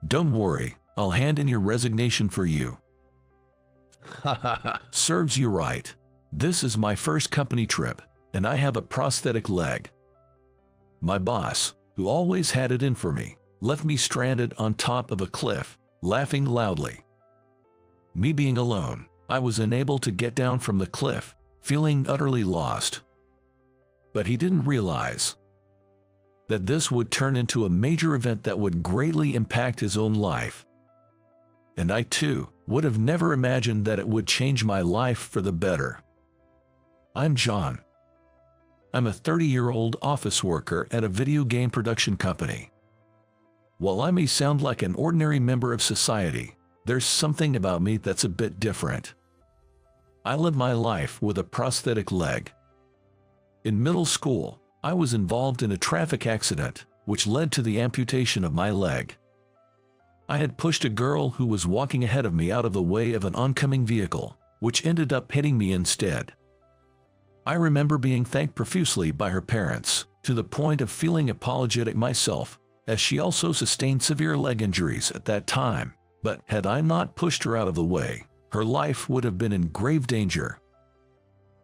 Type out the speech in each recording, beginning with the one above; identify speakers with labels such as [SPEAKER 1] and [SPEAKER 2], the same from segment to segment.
[SPEAKER 1] Don't worry, I'll hand in your resignation for you. Serves you right. This is my first company trip, and I have a prosthetic leg. My boss, who always had it in for me, left me stranded on top of a cliff, laughing loudly. Me being alone, I was unable to get down from the cliff, feeling utterly lost. But he didn't realize that this would turn into a major event that would greatly impact his own life. And I too would have never imagined that it would change my life for the better. I'm John. I'm a 30-year-old office worker at a video game production company. While I may sound like an ordinary member of society, there's something about me that's a bit different. I live my life with a prosthetic leg. In middle school, I was involved in a traffic accident, which led to the amputation of my leg. I had pushed a girl who was walking ahead of me out of the way of an oncoming vehicle, which ended up hitting me instead. I remember being thanked profusely by her parents, to the point of feeling apologetic myself, as she also sustained severe leg injuries at that time, but had I not pushed her out of the way, her life would have been in grave danger.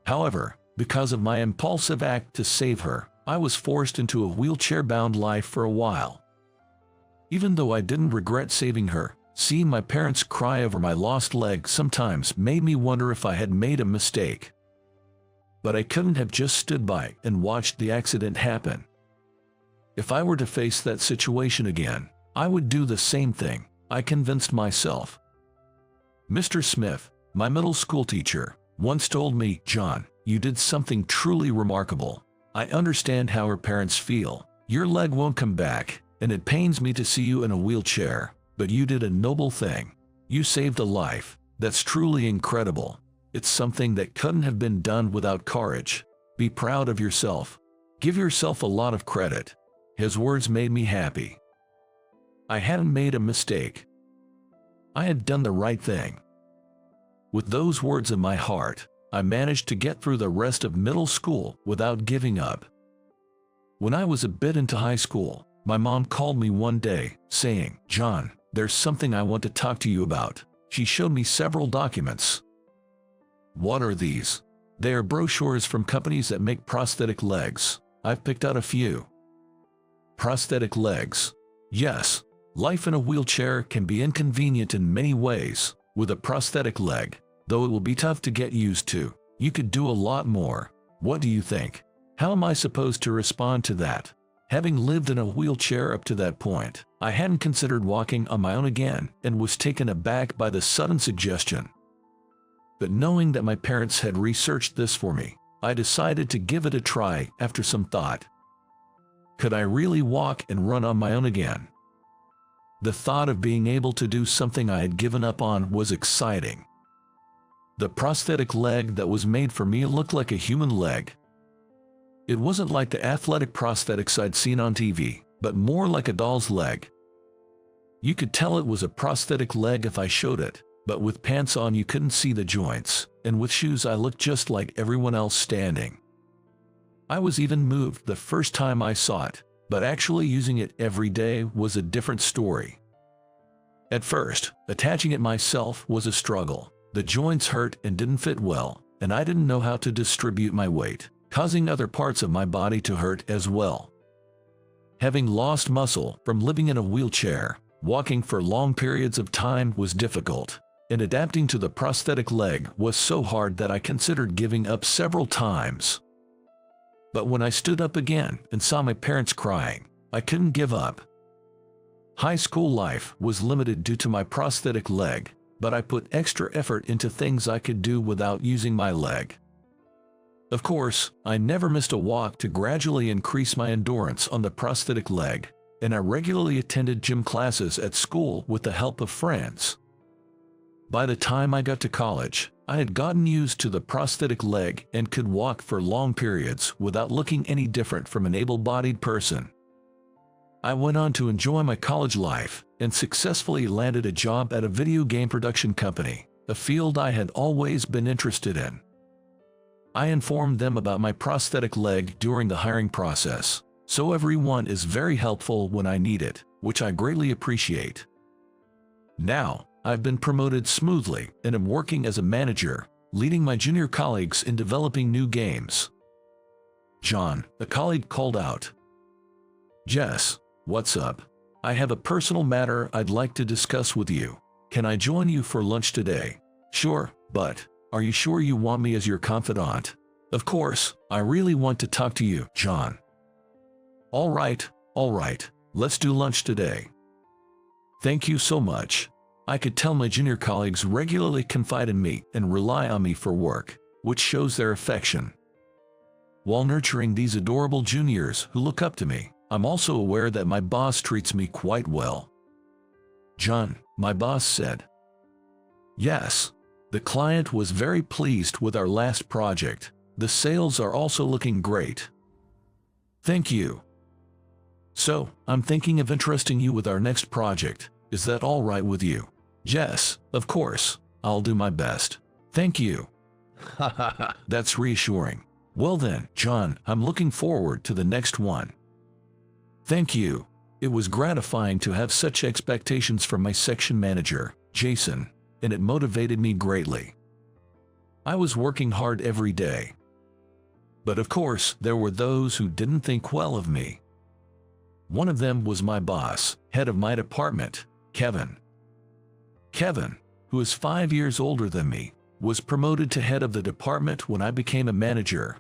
[SPEAKER 1] However, because of my impulsive act to save her, I was forced into a wheelchair-bound life for a while. Even though I didn't regret saving her, seeing my parents cry over my lost leg sometimes made me wonder if I had made a mistake. But I couldn't have just stood by and watched the accident happen. If I were to face that situation again, I would do the same thing, I convinced myself. Mr. Smith, my middle school teacher, once told me, "John, you did something truly remarkable. I understand how her parents feel. Your leg won't come back, and it pains me to see you in a wheelchair, but you did a noble thing. You saved a life. That's truly incredible. It's something that couldn't have been done without courage. Be proud of yourself. Give yourself a lot of credit." His words made me happy. I hadn't made a mistake. I had done the right thing. With those words in my heart, I managed to get through the rest of middle school without giving up. When I was a bit into high school, my mom called me one day, saying, "John, there's something I want to talk to you about." She showed me several documents. "What are these?" "They are brochures from companies that make prosthetic legs. I've picked out a few." Prosthetic legs. Yes, life in a wheelchair can be inconvenient in many ways. With a prosthetic leg, though it will be tough to get used to, you could do a lot more. What do you think? How am I supposed to respond to that? Having lived in a wheelchair up to that point, I hadn't considered walking on my own again and was taken aback by the sudden suggestion. But knowing that my parents had researched this for me, I decided to give it a try after some thought. Could I really walk and run on my own again? The thought of being able to do something I had given up on was exciting. The prosthetic leg that was made for me looked like a human leg. It wasn't like the athletic prosthetics I'd seen on TV, but more like a doll's leg. You could tell it was a prosthetic leg if I showed it, but with pants on you couldn't see the joints, and with shoes I looked just like everyone else standing. I was even moved the first time I saw it, but actually using it every day was a different story. At first, attaching it myself was a struggle. The joints hurt and didn't fit well, and I didn't know how to distribute my weight, causing other parts of my body to hurt as well. Having lost muscle from living in a wheelchair, walking for long periods of time was difficult, and adapting to the prosthetic leg was so hard that I considered giving up several times. But when I stood up again and saw my parents crying, I couldn't give up. High school life was limited due to my prosthetic leg, but I put extra effort into things I could do without using my leg. Of course, I never missed a walk to gradually increase my endurance on the prosthetic leg, and I regularly attended gym classes at school with the help of friends. By the time I got to college, I had gotten used to the prosthetic leg and could walk for long periods without looking any different from an able-bodied person. I went on to enjoy my college life and successfully landed a job at a video game production company, a field I had always been interested in. I informed them about my prosthetic leg during the hiring process, so everyone is very helpful when I need it, which I greatly appreciate. Now, I've been promoted smoothly and am working as a manager, leading my junior colleagues in developing new games. John, a colleague, called out. Jess, what's up? I have a personal matter I'd like to discuss with you. Can I join you for lunch today? Sure, but are you sure you want me as your confidant? Of course, I really want to talk to you, John. All right, let's do lunch today. Thank you so much. I could tell my junior colleagues regularly confide in me and rely on me for work, which shows their affection. While nurturing these adorable juniors who look up to me, I'm also aware that my boss treats me quite well. John, my boss said. Yes. The client was very pleased with our last project. The sales are also looking great. Thank you. So, I'm thinking of interesting you with our next project. Is that all right with you? Jess, of course. I'll do my best. Thank you. That's reassuring. Well then, John, I'm looking forward to the next one. Thank you. It was gratifying to have such expectations from my section manager, Jason, and it motivated me greatly. I was working hard every day. But of course, there were those who didn't think well of me. One of them was my boss, head of my department, Kevin. Kevin, who is 5 years older than me, was promoted to head of the department when I became a manager.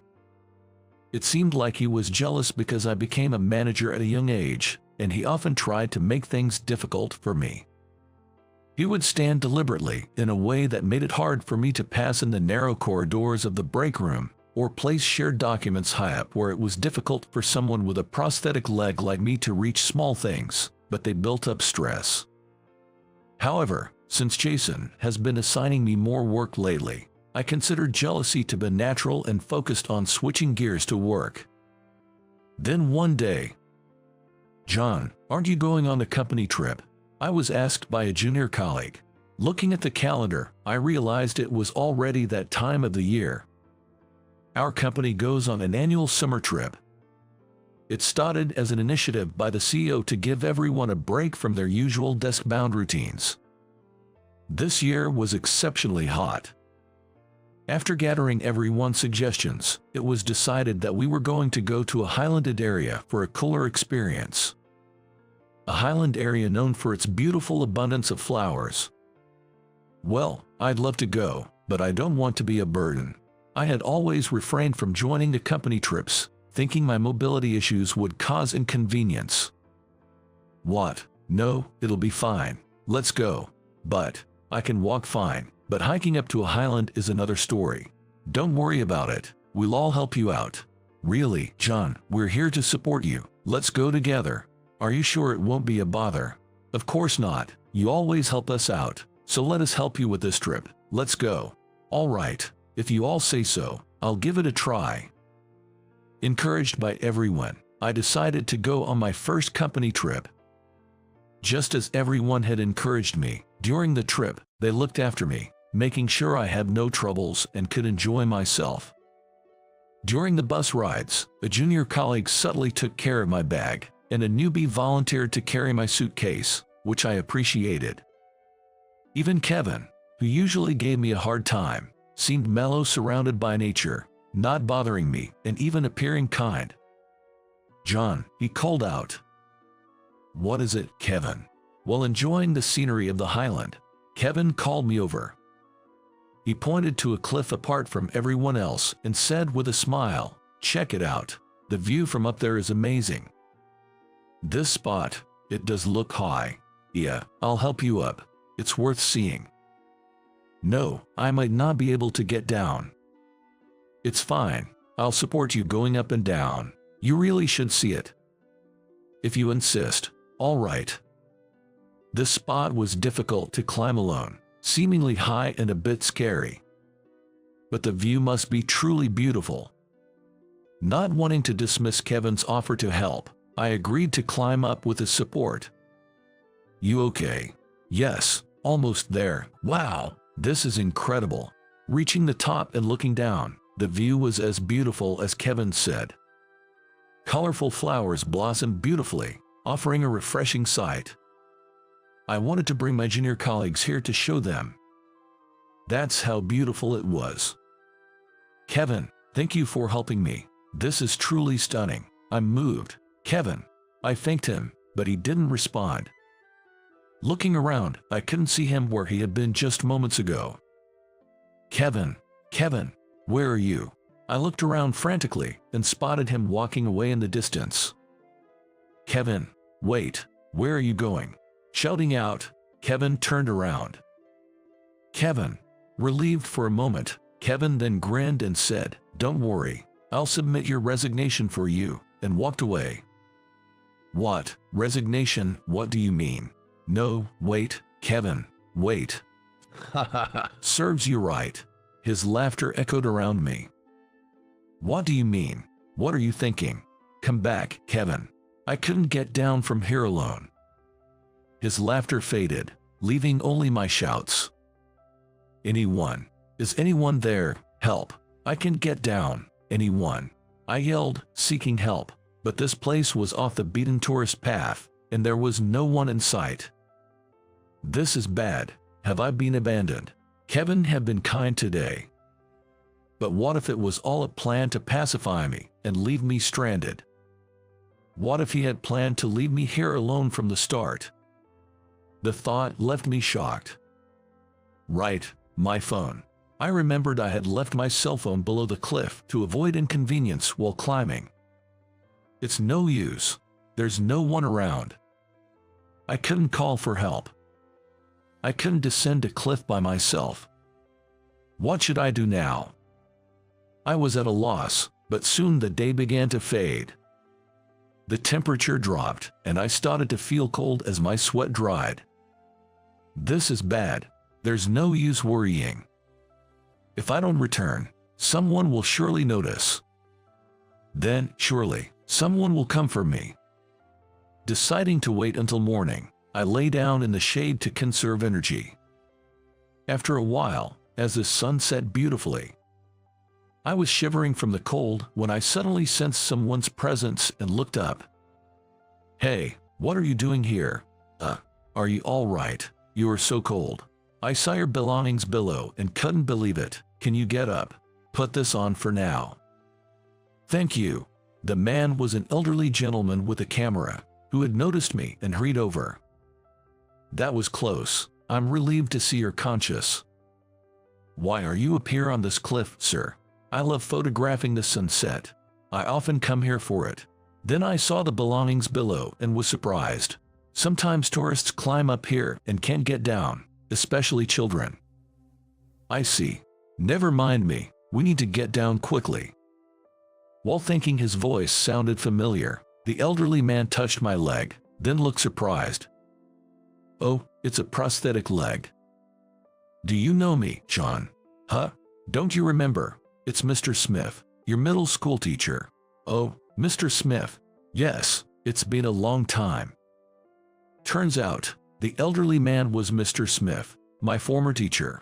[SPEAKER 1] It seemed like he was jealous because I became a manager at a young age, and he often tried to make things difficult for me. He would stand deliberately in a way that made it hard for me to pass in the narrow corridors of the break room, or place shared documents high up where it was difficult for someone with a prosthetic leg like me to reach small things, but they built up stress. However, since Jason has been assigning me more work lately, I considered jealousy to be natural and focused on switching gears to work. Then one day, John, aren't you going on a company trip? I was asked by a junior colleague. Looking at the calendar, I realized it was already that time of the year. Our company goes on an annual summer trip. It started as an initiative by the CEO to give everyone a break from their usual desk-bound routines. This year was exceptionally hot. After gathering everyone's suggestions, it was decided that we were going to go to a highlanded area for a cooler experience. A highland area known for its beautiful abundance of flowers. Well, I'd love to go, but I don't want to be a burden. I had always refrained from joining the company trips, thinking my mobility issues would cause inconvenience. What? No, it'll be fine. Let's go. But I can walk fine, but hiking up to a highland is another story. Don't worry about it. We'll all help you out. Really, John, we're here to support you. Let's go together. Are you sure it won't be a bother? Of course not. You always help us out. So let us help you with this trip. Let's go. All right. If you all say so, I'll give it a try. Encouraged by everyone, I decided to go on my first company trip. Just as everyone had encouraged me, during the trip, they looked after me, making sure I had no troubles and could enjoy myself. During the bus rides, a junior colleague subtly took care of my bag, and a newbie volunteered to carry my suitcase, which I appreciated. Even Kevin, who usually gave me a hard time, seemed mellow, surrounded by nature, not bothering me and even appearing kind. John, he called out. What is it, Kevin? While enjoying the scenery of the highland, Kevin called me over. He pointed to a cliff apart from everyone else and said with a smile, check it out. The view from up there is amazing. This spot, it does look high. Yeah, I'll help you up. It's worth seeing. No, I might not be able to get down. It's fine. I'll support you going up and down. You really should see it. If you insist. All right. This spot was difficult to climb alone, seemingly high and a bit scary. But the view must be truly beautiful. Not wanting to dismiss Kevin's offer to help, I agreed to climb up with his support. You okay? Yes, almost there. Wow, this is incredible. Reaching the top and looking down, the view was as beautiful as Kevin said. Colorful flowers blossomed beautifully, offering a refreshing sight. I wanted to bring my junior colleagues here to show them. That's how beautiful it was. Kevin, thank you for helping me. This is truly stunning. I'm moved. Kevin. I thanked him, but he didn't respond. Looking around, I couldn't see him where he had been just moments ago. Kevin, where are you? I looked around frantically and spotted him walking away in the distance. Kevin, wait, where are you going? Shouting out, Kevin turned around. Kevin, relieved for a moment, Kevin then grinned and said, "Don't worry, I'll submit your resignation for you," and walked away. What? Resignation? What do you mean? No, wait, Kevin, wait. Serves you right. His laughter echoed around me. What do you mean? What are you thinking? Come back, Kevin. I couldn't get down from here alone. His laughter faded, leaving only my shouts. Anyone? Is anyone there? Help. I can't get down. Anyone? I yelled, seeking help. But this place was off the beaten tourist path, and there was no one in sight. This is bad. Have I been abandoned? Kevin had been kind today. But what if it was all a plan to pacify me and leave me stranded? What if he had planned to leave me here alone from the start? The thought left me shocked. Right, my phone. I remembered I had left my cell phone below the cliff to avoid inconvenience while climbing. It's no use. There's no one around. I couldn't call for help. I couldn't descend a cliff by myself. What should I do now? I was at a loss, but soon the day began to fade. The temperature dropped, and I started to feel cold as my sweat dried. This is bad. There's no use worrying. If I don't return, someone will surely notice. Then, surely, someone will come for me. Deciding to wait until morning, I lay down in the shade to conserve energy. After a while, as the sun set beautifully, I was shivering from the cold when I suddenly sensed someone's presence and looked up. Hey, what are you doing here? Are you all right? You are so cold. I saw your belongings below and couldn't believe it. Can you get up? Put this on for now. Thank you. The man was an elderly gentleman with a camera, who had noticed me and hurried over. That was close. I'm relieved to see you're conscious. Why are you up here on this cliff, sir? I love photographing the sunset. I often come here for it. Then I saw the belongings below and was surprised. Sometimes tourists climb up here and can't get down, especially children. I see. Never mind me. We need to get down quickly. While thinking his voice sounded familiar, the elderly man touched my leg, then looked surprised. Oh, it's a prosthetic leg. Do you know me, John? Huh? Don't you remember? It's Mr. Smith, your middle school teacher. Oh, Mr. Smith. Yes, it's been a long time. Turns out, the elderly man was Mr. Smith, my former teacher.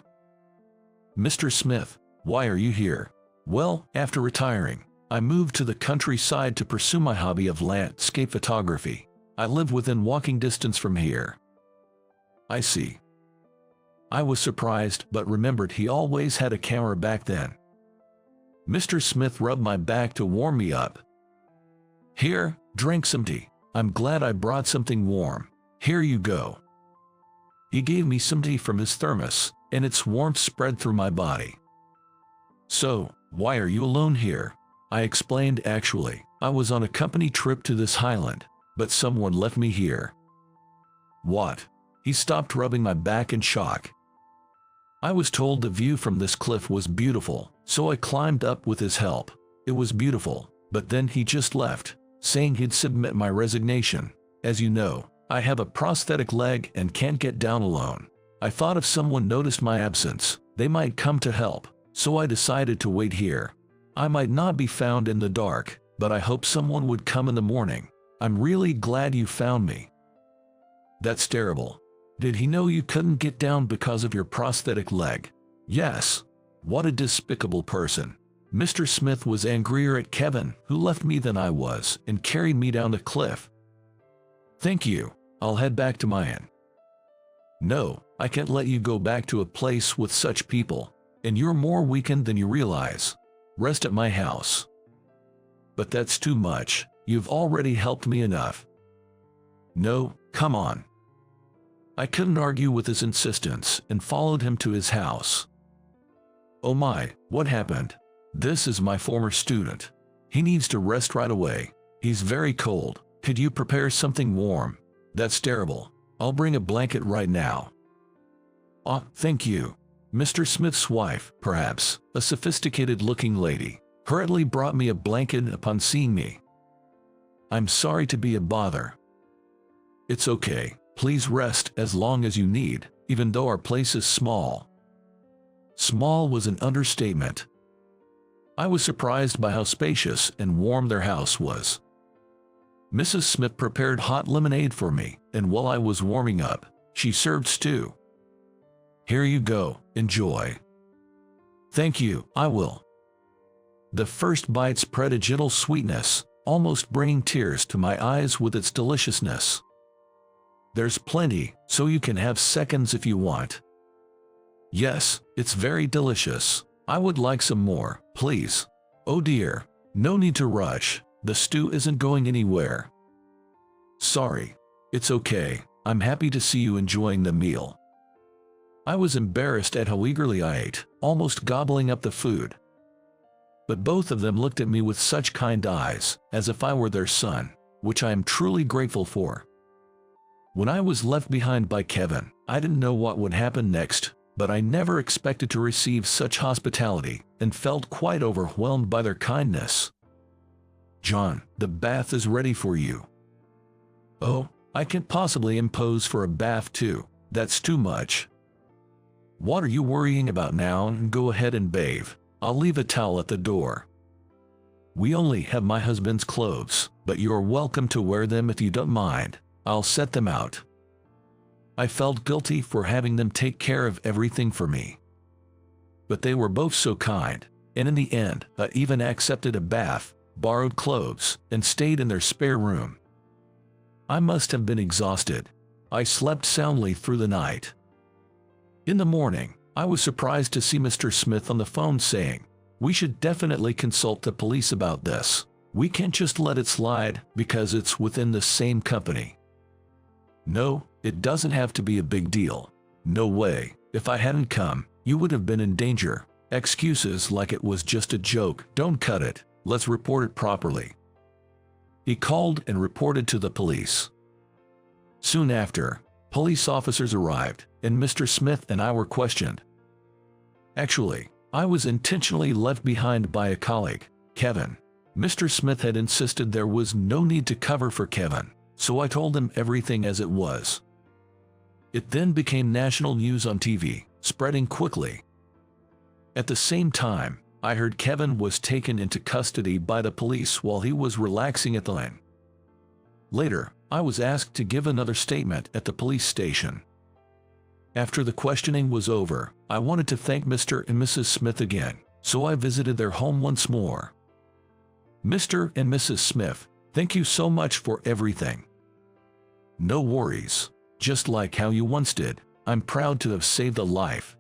[SPEAKER 1] Mr. Smith, why are you here? Well, after retiring, I moved to the countryside to pursue my hobby of landscape photography. I live within walking distance from here. I see. I was surprised but remembered he always had a camera back then. Mr. Smith rubbed my back to warm me up. Here, drink some tea. I'm glad I brought something warm. Here you go. He gave me some tea from his thermos, and its warmth spread through my body. So, why are you alone here? I explained. Actually, I was on a company trip to this highland, but someone left me here. What? He stopped rubbing my back in shock. I was told the view from this cliff was beautiful, so I climbed up with his help. It was beautiful, but then he just left, saying he'd submit my resignation. As you know, I have a prosthetic leg and can't get down alone. I thought if someone noticed my absence, they might come to help, so I decided to wait here. I might not be found in the dark, but I hope someone would come in the morning. I'm really glad you found me. That's terrible. Did he know you couldn't get down because of your prosthetic leg? Yes. What a despicable person. Mr. Smith was angrier at Kevin, who left me, than I was and carried me down the cliff. Thank you. I'll head back to my inn. No, I can't let you go back to a place with such people, and you're more weakened than you realize. Rest at my house. But that's too much. You've already helped me enough. No, come on. I couldn't argue with his insistence and followed him to his house. Oh my, what happened? This is my former student. He needs to rest right away. He's very cold. Could you prepare something warm? That's terrible. I'll bring a blanket right now. Ah, thank you. Mr. Smith's wife, perhaps, a sophisticated-looking lady, hurriedly brought me a blanket upon seeing me. I'm sorry to be a bother. It's okay. Please rest as long as you need, even though our place is small. Small was an understatement. I was surprised by how spacious and warm their house was. Mrs. Smith prepared hot lemonade for me, and while I was warming up, she served stew. Here you go, enjoy. Thank you, I will. The first bite spread a gentle sweetness, almost bringing tears to my eyes with its deliciousness. There's plenty, so you can have seconds if you want. Yes, it's very delicious. I would like some more, please. Oh dear, no need to rush. The stew isn't going anywhere. Sorry. It's okay. I'm happy to see you enjoying the meal. I was embarrassed at how eagerly I ate, almost gobbling up the food. But both of them looked at me with such kind eyes, as if I were their son, which I am truly grateful for. When I was left behind by Kevin, I didn't know what would happen next, but I never expected to receive such hospitality, and felt quite overwhelmed by their kindness. John, the bath is ready for you. Oh, I can't possibly impose for a bath too. That's too much. What are you worrying about now? Go ahead and bathe. I'll leave a towel at the door. We only have my husband's clothes, but you're welcome to wear them if you don't mind. I'll set them out. I felt guilty for having them take care of everything for me. But they were both so kind, and in the end, I even accepted a bath, borrowed clothes, and stayed in their spare room. I must have been exhausted. I slept soundly through the night. In the morning, I was surprised to see Mr. Smith on the phone saying, "We should definitely consult the police about this. We can't just let it slide because it's within the same company." No, it doesn't have to be a big deal. No way. If I hadn't come, you would have been in danger. Excuses like it was just a joke, don't cut it. Let's report it properly. He called and reported to the police. Soon after, police officers arrived, and Mr. Smith and I were questioned. Actually, I was intentionally left behind by a colleague, Kevin. Mr. Smith had insisted there was no need to cover for Kevin, so I told him everything as it was. It then became national news on TV, spreading quickly. At the same time, I heard Kevin was taken into custody by the police while he was relaxing at the line. Later, I was asked to give another statement at the police station. After the questioning was over, I wanted to thank Mr. and Mrs. Smith again, so I visited their home once more. Mr. and Mrs. Smith, thank you so much for everything. No worries. Just like how you once did, I'm proud to have saved a life.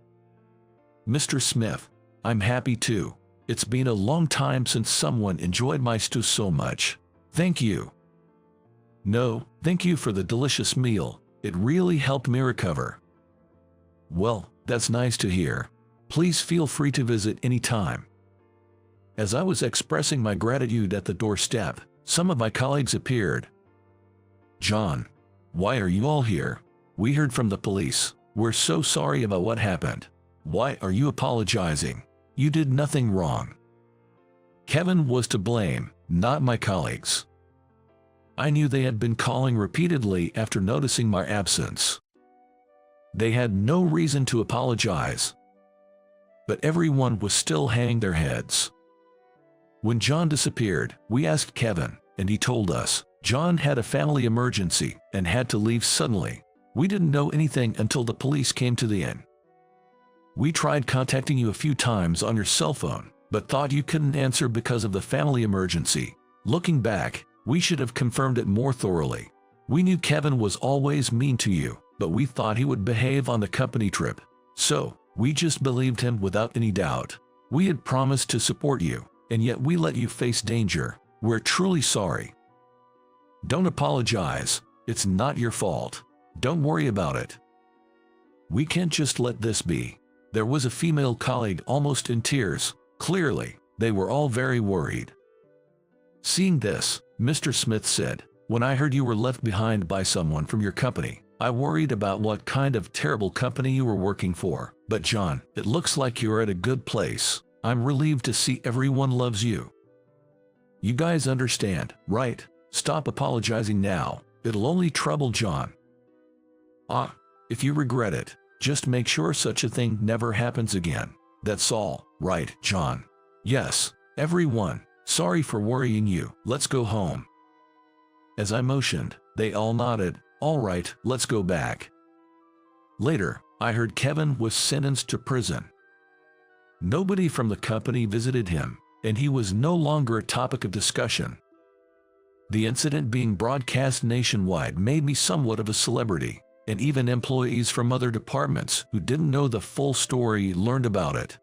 [SPEAKER 1] Mr. Smith, I'm happy too. It's been a long time since someone enjoyed my stew so much. Thank you. No, thank you for the delicious meal. It really helped me recover. Well, that's nice to hear. Please feel free to visit anytime. As I was expressing my gratitude at the doorstep, some of my colleagues appeared. John, why are you all here? We heard from the police. We're so sorry about what happened. Why are you apologizing? You did nothing wrong. Kevin was to blame, not my colleagues. I knew they had been calling repeatedly after noticing my absence. They had no reason to apologize. But everyone was still hanging their heads. When John disappeared, we asked Kevin, and he told us, John had a family emergency and had to leave suddenly. We didn't know anything until the police came to the inn. We tried contacting you a few times on your cell phone, but thought you couldn't answer because of the family emergency. Looking back, we should have confirmed it more thoroughly. We knew Kevin was always mean to you, but we thought he would behave on the company trip. So, we just believed him without any doubt. We had promised to support you, and yet we let you face danger. We're truly sorry. Don't apologize. It's not your fault. Don't worry about it. We can't just let this be. There was a female colleague almost in tears. Clearly, they were all very worried. Seeing this, Mr. Smith said, "When I heard you were left behind by someone from your company, I worried about what kind of terrible company you were working for. But John, it looks like you're at a good place. I'm relieved to see everyone loves you. You guys understand, right? Stop apologizing now. It'll only trouble John. If you regret it, just make sure such a thing never happens again. That's all, right, John?" "Yes, everyone. Sorry for worrying you. Let's go home." As I motioned, they all nodded. "All right, let's go back." Later, I heard Kevin was sentenced to prison. Nobody from the company visited him, and he was no longer a topic of discussion. The incident being broadcast nationwide made me somewhat of a celebrity, and even employees from other departments who didn't know the full story learned about it.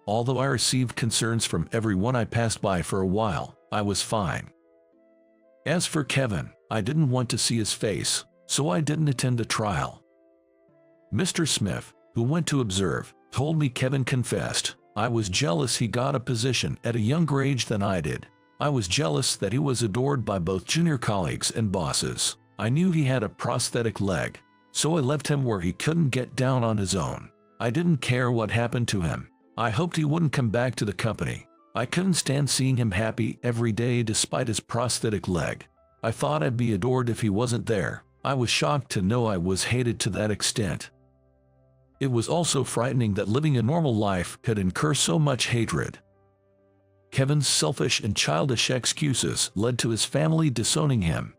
[SPEAKER 1] Although I received concerns from everyone I passed by for a while, I was fine. As for Kevin, I didn't want to see his face, so I didn't attend the trial. Mr. Smith, who went to observe, told me Kevin confessed, "I was jealous he got a position at a younger age than I did. I was jealous that he was adored by both junior colleagues and bosses. I knew he had a prosthetic leg, so I left him where he couldn't get down on his own. I didn't care what happened to him. I hoped he wouldn't come back to the company. I couldn't stand seeing him happy every day despite his prosthetic leg. I thought I'd be adored if he wasn't there. I was shocked to know I was hated to that extent. It was also frightening that living a normal life could incur so much hatred." Kevin's selfish and childish excuses led to his family disowning him.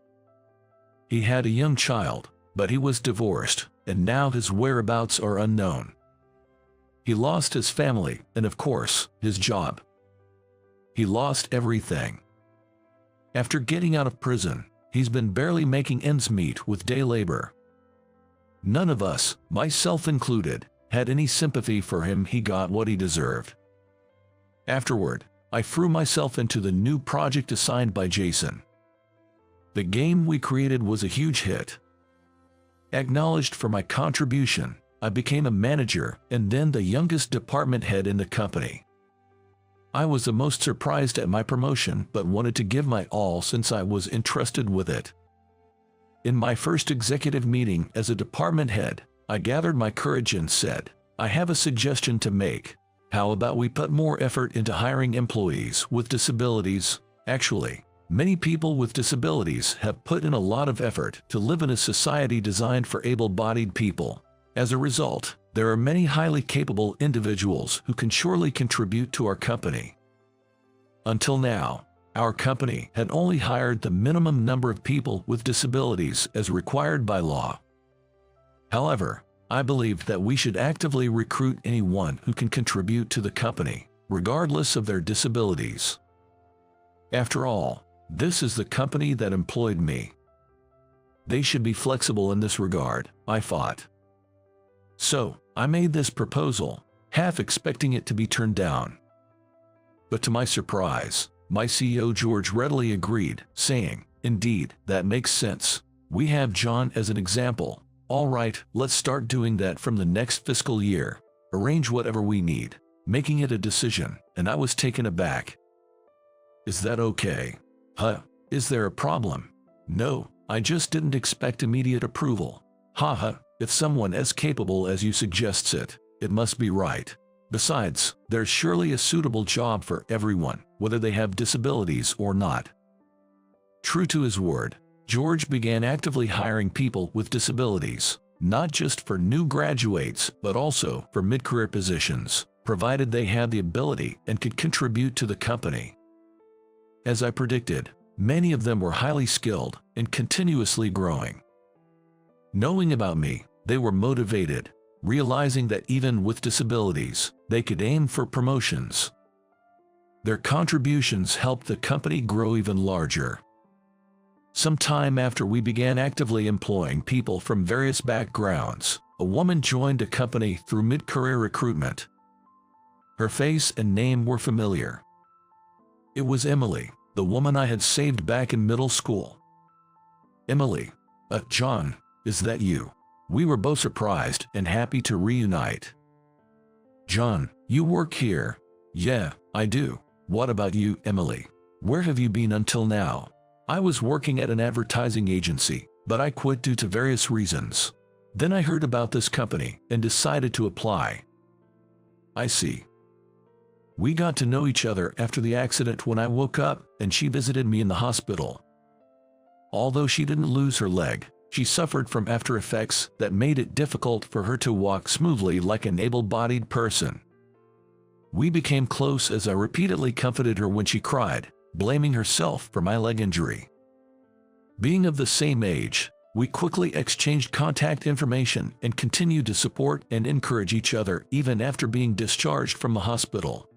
[SPEAKER 1] He had a young child, but he was divorced, and now his whereabouts are unknown. He lost his family and, of course, his job. He lost everything. After getting out of prison, he's been barely making ends meet with day labor. None of us, myself included, had any sympathy for him. He got what he deserved. Afterward, I threw myself into the new project assigned by Jason. The game we created was a huge hit. Acknowledged for my contribution, I became a manager and then the youngest department head in the company. I was the most surprised at my promotion but wanted to give my all since I was entrusted with it. In my first executive meeting as a department head, I gathered my courage and said, "I have a suggestion to make. How about we put more effort into hiring employees with disabilities?" Actually, many people with disabilities have put in a lot of effort to live in a society designed for able-bodied people. As a result, there are many highly capable individuals who can surely contribute to our company. Until now, our company had only hired the minimum number of people with disabilities as required by law. However, I believe that we should actively recruit anyone who can contribute to the company, regardless of their disabilities. After all, this is the company that employed me. They should be flexible in this regard, I thought. So, I made this proposal, half expecting it to be turned down. But to my surprise, my CEO George readily agreed, saying, "Indeed, that makes sense. We have John as an example. All right, let's start doing that from the next fiscal year. Arrange whatever we need," making it a decision, and I was taken aback. "Is that okay? Is there a problem?" "No, I just didn't expect immediate approval." If someone as capable as you suggests it, it must be right. Besides, there's surely a suitable job for everyone, whether they have disabilities or not." True to his word, George began actively hiring people with disabilities, not just for new graduates, but also for mid-career positions, provided they had the ability and could contribute to the company. As I predicted, many of them were highly skilled and continuously growing. Knowing about me, they were motivated, realizing that even with disabilities, they could aim for promotions. Their contributions helped the company grow even larger. Some time after we began actively employing people from various backgrounds, a woman joined a company through mid-career recruitment. Her face and name were familiar. It was Emily, the woman I had saved back in middle school. Emily, John, is that you? We were both surprised and happy to reunite. John, you work here? Yeah, I do. What about you, Emily? Where have you been until now? I was working at an advertising agency, but I quit due to various reasons. Then I heard about this company and decided to apply. I see. We got to know each other after the accident when I woke up and she visited me in the hospital. Although she didn't lose her leg, she suffered from after effects that made it difficult for her to walk smoothly like an able-bodied person. We became close as I repeatedly comforted her when she cried, blaming herself for my leg injury. Being of the same age, we quickly exchanged contact information and continued to support and encourage each other even after being discharged from the hospital.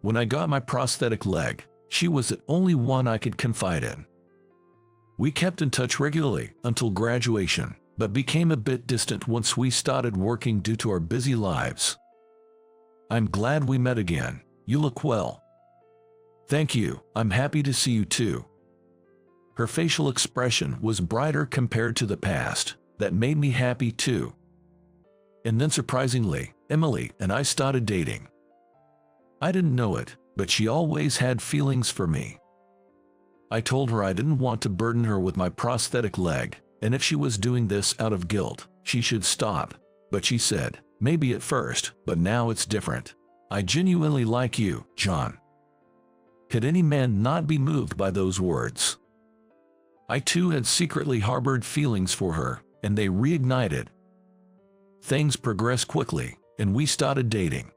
[SPEAKER 1] When I got my prosthetic leg, she was the only one I could confide in. We kept in touch regularly until graduation, but became a bit distant once we started working due to our busy lives. I'm glad we met again. You look well. Thank you. I'm happy to see you too. Her facial expression was brighter compared to the past. That made me happy too. And then surprisingly, Emily and I started dating. I didn't know it, but she always had feelings for me. I told her I didn't want to burden her with my prosthetic leg, and if she was doing this out of guilt, she should stop. But she said, maybe at first, but now it's different. I genuinely like you, John. Could any man not be moved by those words? I too had secretly harbored feelings for her, and they reignited. Things progressed quickly, and we started dating.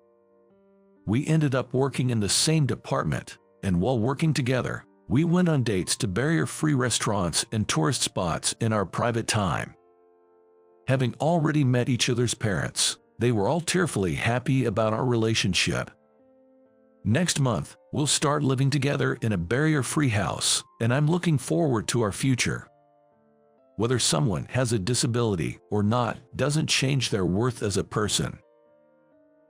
[SPEAKER 1] We ended up working in the same department, and while working together, we went on dates to barrier-free restaurants and tourist spots in our private time. Having already met each other's parents, they were all tearfully happy about our relationship. Next month, we'll start living together in a barrier-free house, and I'm looking forward to our future. Whether someone has a disability or not doesn't change their worth as a person.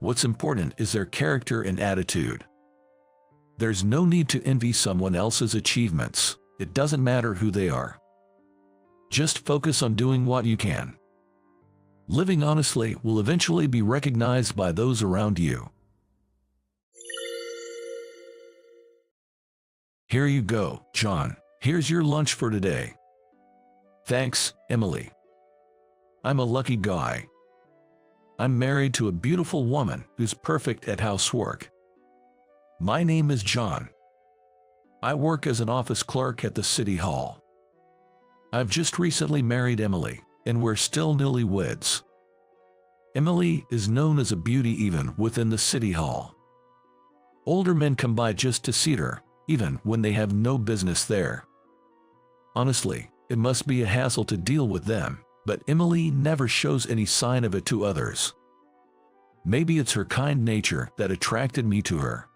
[SPEAKER 1] What's important is their character and attitude. There's no need to envy someone else's achievements. It doesn't matter who they are. Just focus on doing what you can. Living honestly will eventually be recognized by those around you. Here you go, John. Here's your lunch for today. Thanks, Emily. I'm a lucky guy. I'm married to a beautiful woman who's perfect at housework. My name is John. I work as an office clerk at the City Hall. I've just recently married Emily, and we're still newlyweds. Emily is known as a beauty even within the City Hall. Older men come by just to see her, even when they have no business there. Honestly, it must be a hassle to deal with them, but Emily never shows any sign of it to others. Maybe it's her kind nature that attracted me to her.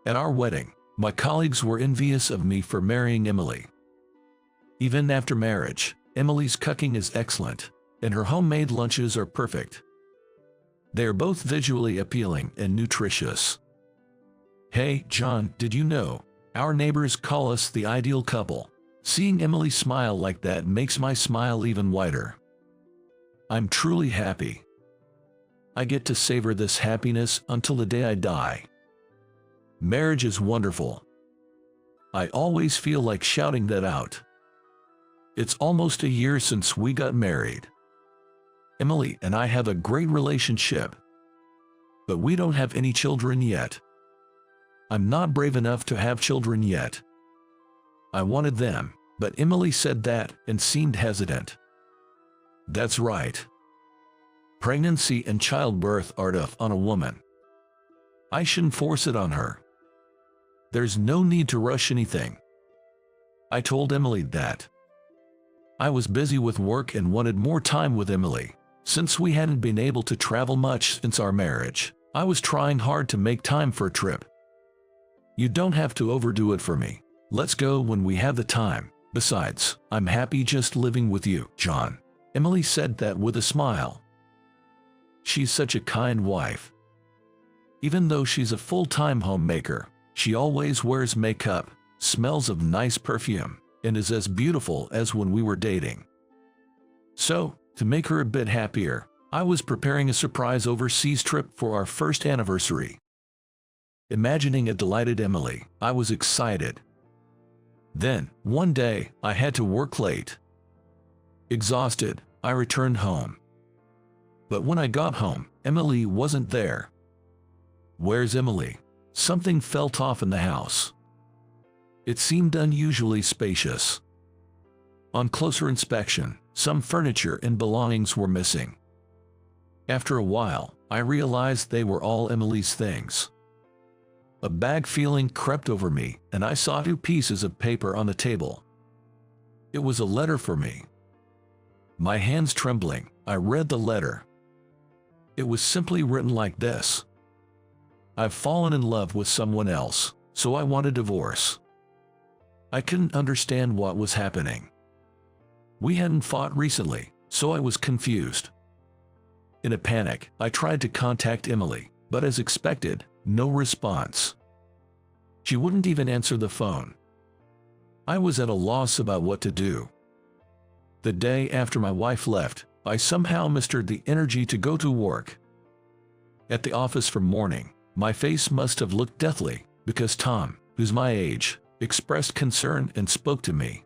[SPEAKER 1] At our wedding, my colleagues were envious of me for marrying Emily. Even after marriage, Emily's cooking is excellent, and her homemade lunches are perfect. They are both visually appealing and nutritious. Hey, John, did you know? Our neighbors call us the ideal couple. Seeing Emily smile like that makes my smile even wider. I'm truly happy. I get to savor this happiness until the day I die. Marriage is wonderful. I always feel like shouting that out. It's almost a year since we got married. Emily and I have a great relationship, but we don't have any children yet. I'm not brave enough to have children yet. I wanted them, but Emily said that and seemed hesitant. That's right. Pregnancy and childbirth are tough on a woman. I shouldn't force it on her. There's no need to rush anything. I told Emily that. I was busy with work and wanted more time with Emily. Since we hadn't been able to travel much since our marriage, I was trying hard to make time for a trip. You don't have to overdo it for me. Let's go when we have the time. Besides, I'm happy just living with you, John. Emily said that with a smile. She's such a kind wife. Even though she's a full-time homemaker, she always wears makeup, smells of nice perfume, and is as beautiful as when we were dating. So, to make her a bit happier, I was preparing a surprise overseas trip for our first anniversary. Imagining a delighted Emily, I was excited. Then, one day, I had to work late. Exhausted, I returned home. But when I got home, Emily wasn't there. Where's Emily? Something felt off in the house. It seemed unusually spacious. On closer inspection, some furniture and belongings were missing. After a while, I realized they were all Emily's things. A bad feeling crept over me, and I saw 2 pieces of paper on the table. It was a letter for me. My hands trembling, I read the letter. It was simply written like this: I've fallen in love with someone else, so I want a divorce. I couldn't understand what was happening. We hadn't fought recently, so I was confused. In a panic, I tried to contact Emily, but as expected, no response. She wouldn't even answer the phone. I was at a loss about what to do. The day after my wife left, I somehow mustered the energy to go to work. At the office from morning, my face must have looked deathly, because Tom, who's my age, expressed concern and spoke to me.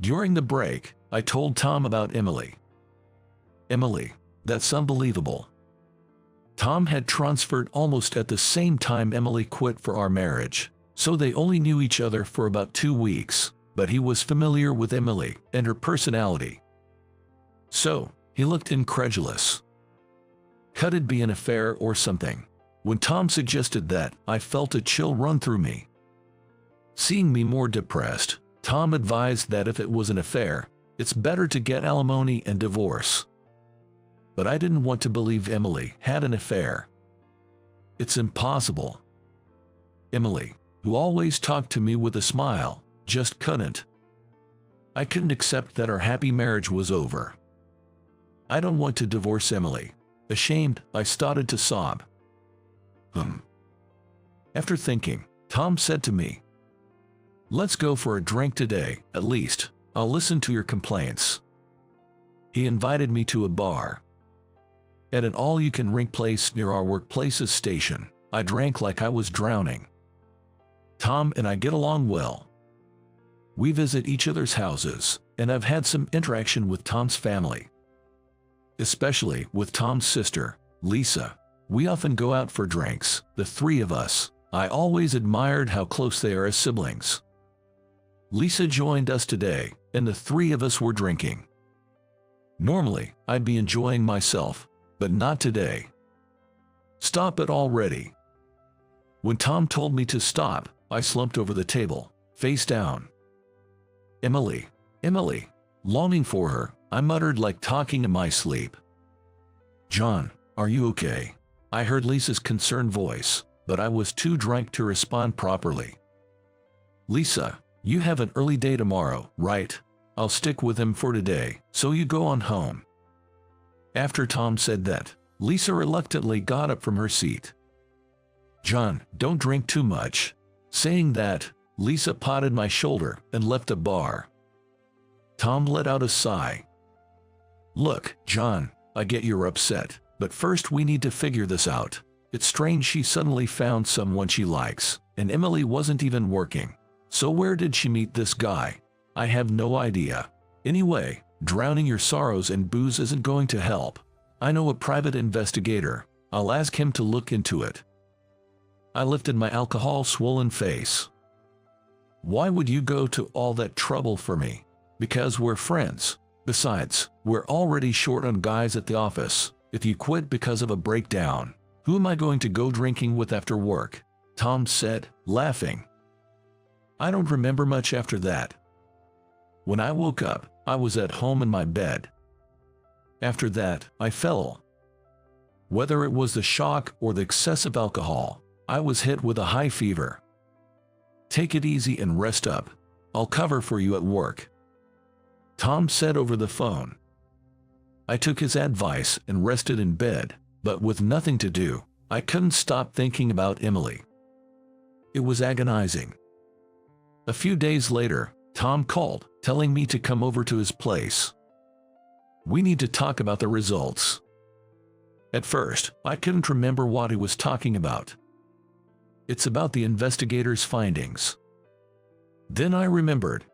[SPEAKER 1] During the break, I told Tom about Emily. Emily, that's unbelievable. Tom had transferred almost at the same time Emily quit for our marriage, so they only knew each other for about 2 weeks, but he was familiar with Emily and her personality. So, he looked incredulous. Could it be an affair or something? When Tom suggested that, I felt a chill run through me. Seeing me more depressed, Tom advised that if it was an affair, it's better to get alimony and divorce. But I didn't want to believe Emily had an affair. It's impossible. Emily, who always talked to me with a smile, just couldn't. I couldn't accept that our happy marriage was over. I don't want to divorce Emily. Ashamed, I started to sob. After thinking, Tom said to me, "Let's go for a drink today, at least. I'll listen to your complaints." He invited me to a bar. At an all-you-can-drink place near our workplace's station, I drank like I was drowning. Tom and I get along well. We visit each other's houses, and I've had some interaction with Tom's family. Especially with Tom's sister, Lisa. We often go out for drinks, the 3 of us. I always admired how close they are as siblings. Lisa joined us today, and the 3 of us were drinking. Normally, I'd be enjoying myself, but not today. Stop it already. When Tom told me to stop, I slumped over the table, face down. Emily, Emily. Longing for her, I muttered like talking in my sleep. John, are you okay? I heard Lisa's concerned voice, but I was too drunk to respond properly. Lisa, you have an early day tomorrow, right? I'll stick with him for today, so you go on home. After Tom said that, Lisa reluctantly got up from her seat. John, don't drink too much. Saying that, Lisa patted my shoulder and left the bar. Tom let out a sigh. Look, John, I get you're upset, but first we need to figure this out. It's strange she suddenly found someone she likes, and Emily wasn't even working. So where did she meet this guy? I have no idea. Anyway, drowning your sorrows in booze isn't going to help. I know a private investigator. I'll ask him to look into it. I lifted my alcohol-swollen face. Why would you go to all that trouble for me? Because we're friends. Besides, we're already short on guys at the office. If you quit because of a breakdown, who am I going to go drinking with after work? Tom said, laughing. I don't remember much after that. When I woke up, I was at home in my bed. After that, I fell. Whether it was the shock or the excessive alcohol, I was hit with a high fever. Take it easy and rest up. I'll cover for you at work," Tom said over the phone. I took his advice and rested in bed, but with nothing to do, I couldn't stop thinking about Emily. It was agonizing. A few days later, Tom called, telling me to come over to his place. "We need to talk about the results." At first, I couldn't remember what he was talking about. "It's about the investigator's findings." Then I remembered.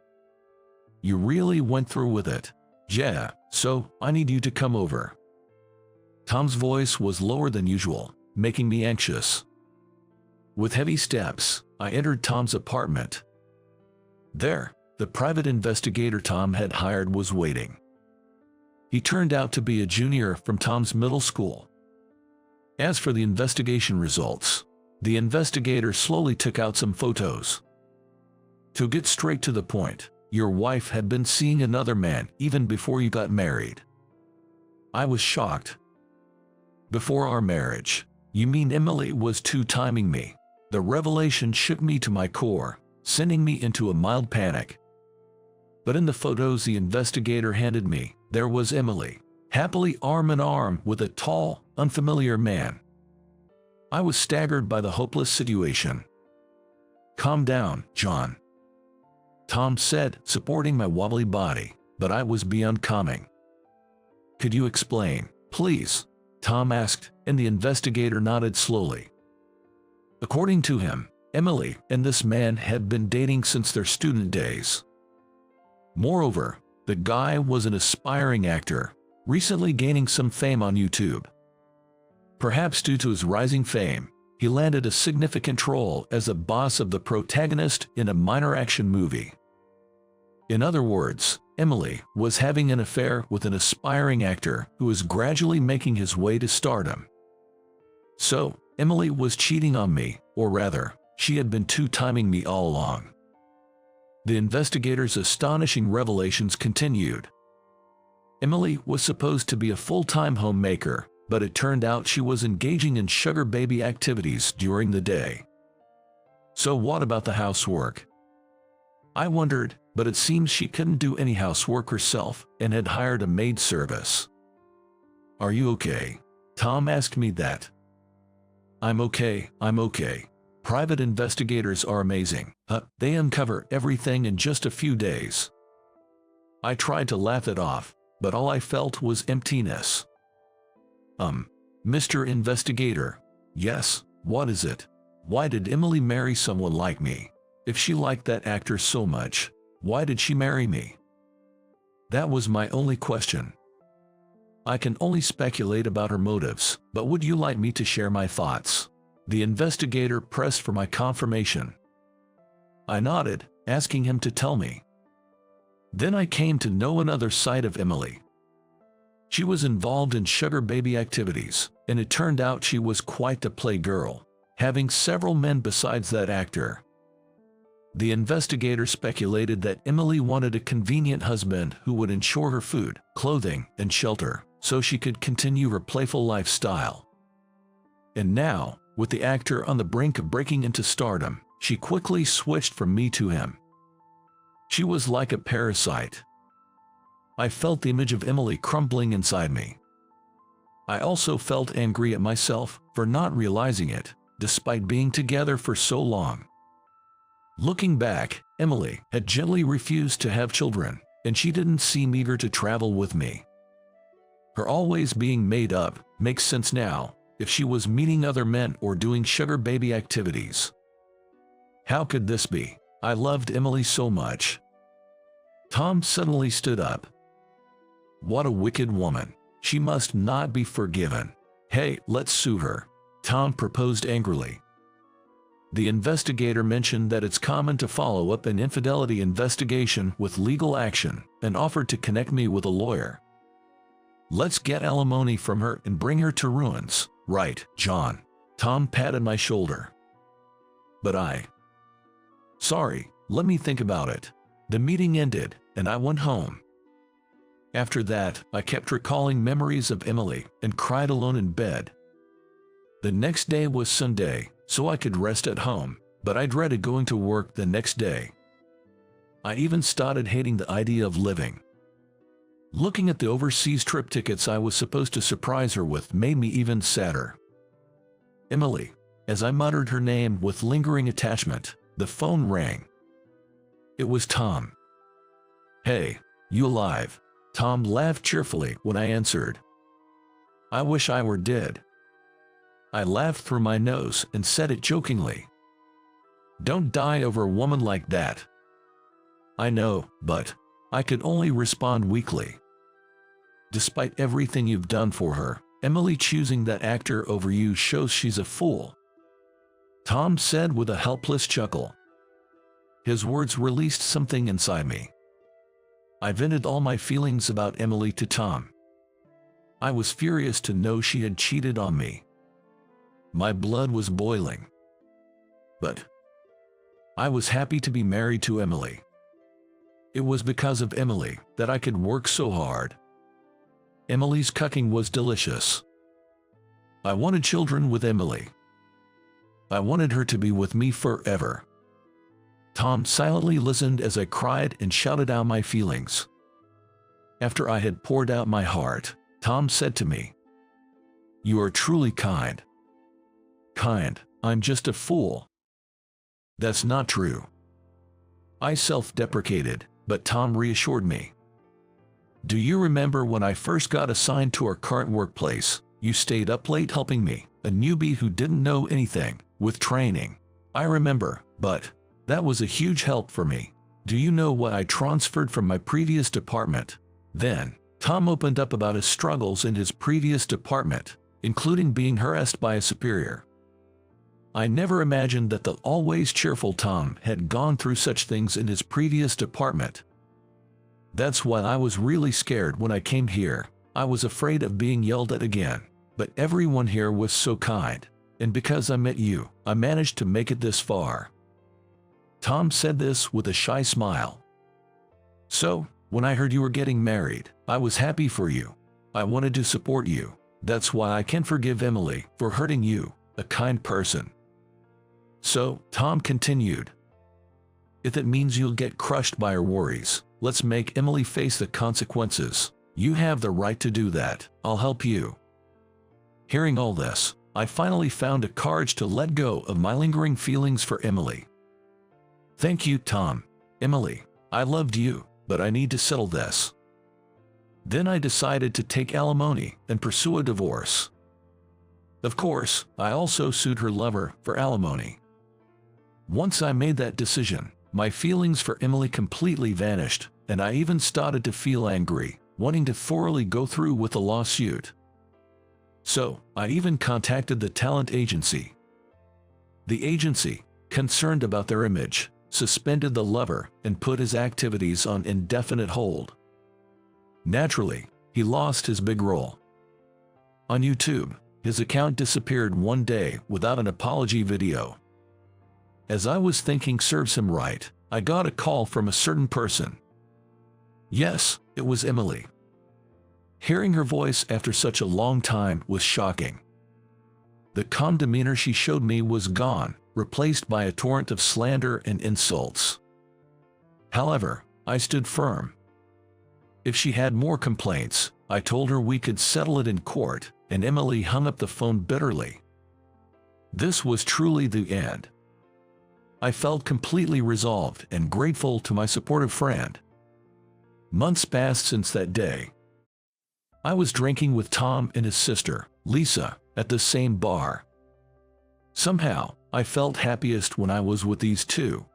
[SPEAKER 1] "You really went through with it." "Yeah, so I need you to come over." Tom's voice was lower than usual, making me anxious. With heavy steps, I entered Tom's apartment. There, the private investigator Tom had hired was waiting. He turned out to be a junior from Tom's middle school. As for the investigation results, the investigator slowly took out some photos. "To get straight to the point, your wife had been seeing another man even before you got married." I was shocked. "Before our marriage? You mean Emily was two-timing me?" The revelation shook me to my core, sending me into a mild panic. But in the photos the investigator handed me, there was Emily, happily arm in arm with a tall, unfamiliar man. I was staggered by the hopeless situation. "Calm down, John," Tom said, supporting my wobbly body, but I was beyond calming. "Could you explain, please?" Tom asked, and the investigator nodded slowly. According to him, Emily and this man had been dating since their student days. Moreover, the guy was an aspiring actor, recently gaining some fame on YouTube. Perhaps due to his rising fame, he landed a significant role as the boss of the protagonist in a minor action movie. In other words, Emily was having an affair with an aspiring actor who was gradually making his way to stardom. So, Emily was cheating on me, or rather, she had been two-timing me all along. The investigator's astonishing revelations continued. Emily was supposed to be a full-time homemaker, but it turned out she was engaging in sugar baby activities during the day. So what about the housework? I wondered, but it seems she couldn't do any housework herself and had hired a maid service. "Are you okay?" Tom asked me that. I'm okay. Private investigators are amazing. They uncover everything in just a few days." I tried to laugh it off, but all I felt was emptiness. Mr. Investigator." "Yes, what is it? Why did Emily marry someone like me? If she liked that actor so much, why did she marry me?" That was my only question. I can only speculate about her motives, but would you like me to share my thoughts? The investigator pressed for my confirmation. I nodded, asking him to tell me. Then I came to know another side of Emily. She was involved in sugar baby activities, and it turned out she was quite the playgirl, having several men besides that actor. The investigator speculated that Emily wanted a convenient husband who would ensure her food, clothing, and shelter, so she could continue her playful lifestyle. And now, with the actor on the brink of breaking into stardom, she quickly switched from me to him. She was like a parasite. I felt the image of Emily crumbling inside me. I also felt angry at myself for not realizing it, despite being together for so long. Looking back, Emily had gently refused to have children, and she didn't seem eager to travel with me. Her always being made up makes sense now, if she was meeting other men or doing sugar baby activities. How could this be? I loved Emily so much. Tom suddenly stood up. What a wicked woman. She must not be forgiven. Hey, let's sue her, Tom proposed angrily. The investigator mentioned that it's common to follow up an infidelity investigation with legal action and offered to connect me with a lawyer. Let's get alimony from her and bring her to ruins, right, John? Tom patted my shoulder. But Sorry, let me think about it. The meeting ended, and I went home. After that, I kept recalling memories of Emily and cried alone in bed. The next day was Sunday, so I could rest at home, but I dreaded going to work the next day. I even started hating the idea of living. Looking at the overseas trip tickets I was supposed to surprise her with made me even sadder. Emily. As I muttered her name with lingering attachment, the phone rang. It was Tom. "Hey, you alive?" Tom laughed cheerfully when I answered. "I wish I were dead." I laughed through my nose and said it jokingly. "Don't die over a woman like that." "I know, but..." I could only respond weakly. "Despite everything you've done for her, Emily choosing that actor over you shows she's a fool," Tom said with a helpless chuckle. His words released something inside me. I vented all my feelings about Emily to Tom. I was furious to know she had cheated on me. My blood was boiling. But I was happy to be married to Emily. It was because of Emily that I could work so hard. Emily's cooking was delicious. I wanted children with Emily. I wanted her to be with me forever. Tom silently listened as I cried and shouted out my feelings. After I had poured out my heart, Tom said to me, "You are truly kind." "Kind? I'm just a fool." "That's not true." I self-deprecated, but Tom reassured me. "Do you remember when I first got assigned to our current workplace, you stayed up late helping me, a newbie who didn't know anything, with training?" "I remember, but that was a huge help for me. Do you know why I transferred from my previous department?" Then, Tom opened up about his struggles in his previous department, including being harassed by a superior. I never imagined that the always cheerful Tom had gone through such things in his previous department. That's why I was really scared when I came here. I was afraid of being yelled at again. But everyone here was so kind, and because I met you, I managed to make it this far. Tom said this with a shy smile. "So, when I heard you were getting married, I was happy for you. I wanted to support you. That's why I can forgive Emily for hurting you, a kind person." So, Tom continued, "If it means you'll get crushed by her worries, let's make Emily face the consequences. You have the right to do that. I'll help you." Hearing all this, I finally found the courage to let go of my lingering feelings for Emily. "Thank you, Tom. Emily, I loved you, but I need to settle this." Then I decided to take alimony and pursue a divorce. Of course, I also sued her lover for alimony. Once I made that decision, my feelings for Emily completely vanished, and I even started to feel angry, wanting to thoroughly go through with the lawsuit. So, I even contacted the talent agency. The agency, concerned about their image, suspended the lover and put his activities on indefinite hold. Naturally, he lost his big role. On YouTube, his account disappeared one day without an apology video. As I was thinking serves him right, I got a call from a certain person. Yes, it was Emily. Hearing her voice after such a long time was shocking. The calm demeanor she showed me was gone, replaced by a torrent of slander and insults. However, I stood firm. If she had more complaints, I told her we could settle it in court, and Emily hung up the phone bitterly. This was truly the end. I felt completely resolved and grateful to my supportive friend. Months passed since that day. I was drinking with Tom and his sister, Lisa, at the same bar. Somehow, I felt happiest when I was with these two.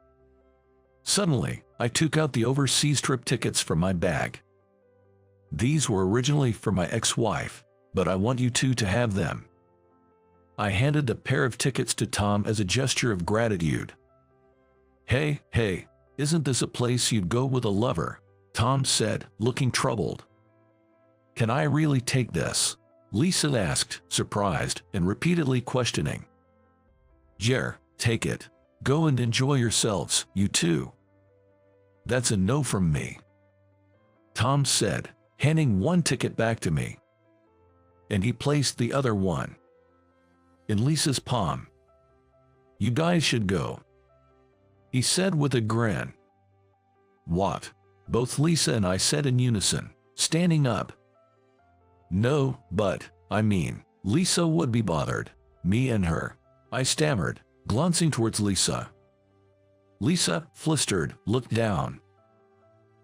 [SPEAKER 1] Suddenly, I took out the overseas trip tickets from my bag. These were originally for my ex-wife, but I want you two to have them. I handed a pair of tickets to Tom as a gesture of gratitude. Hey, isn't this a place you'd go with a lover?" Tom said, looking troubled. "Can I really take this?" Lisa asked, surprised and repeatedly questioning. "Jer, take it. Go and enjoy yourselves, you two." "That's a no from me," Tom said, handing one ticket back to me. And he placed the other one in Lisa's palm. "You guys should go," he said with a grin. What? Both Lisa and I said in unison, standing up. No, but, I mean, Lisa would be bothered. Me and her. I stammered, glancing towards Lisa. Lisa, flustered, looked down.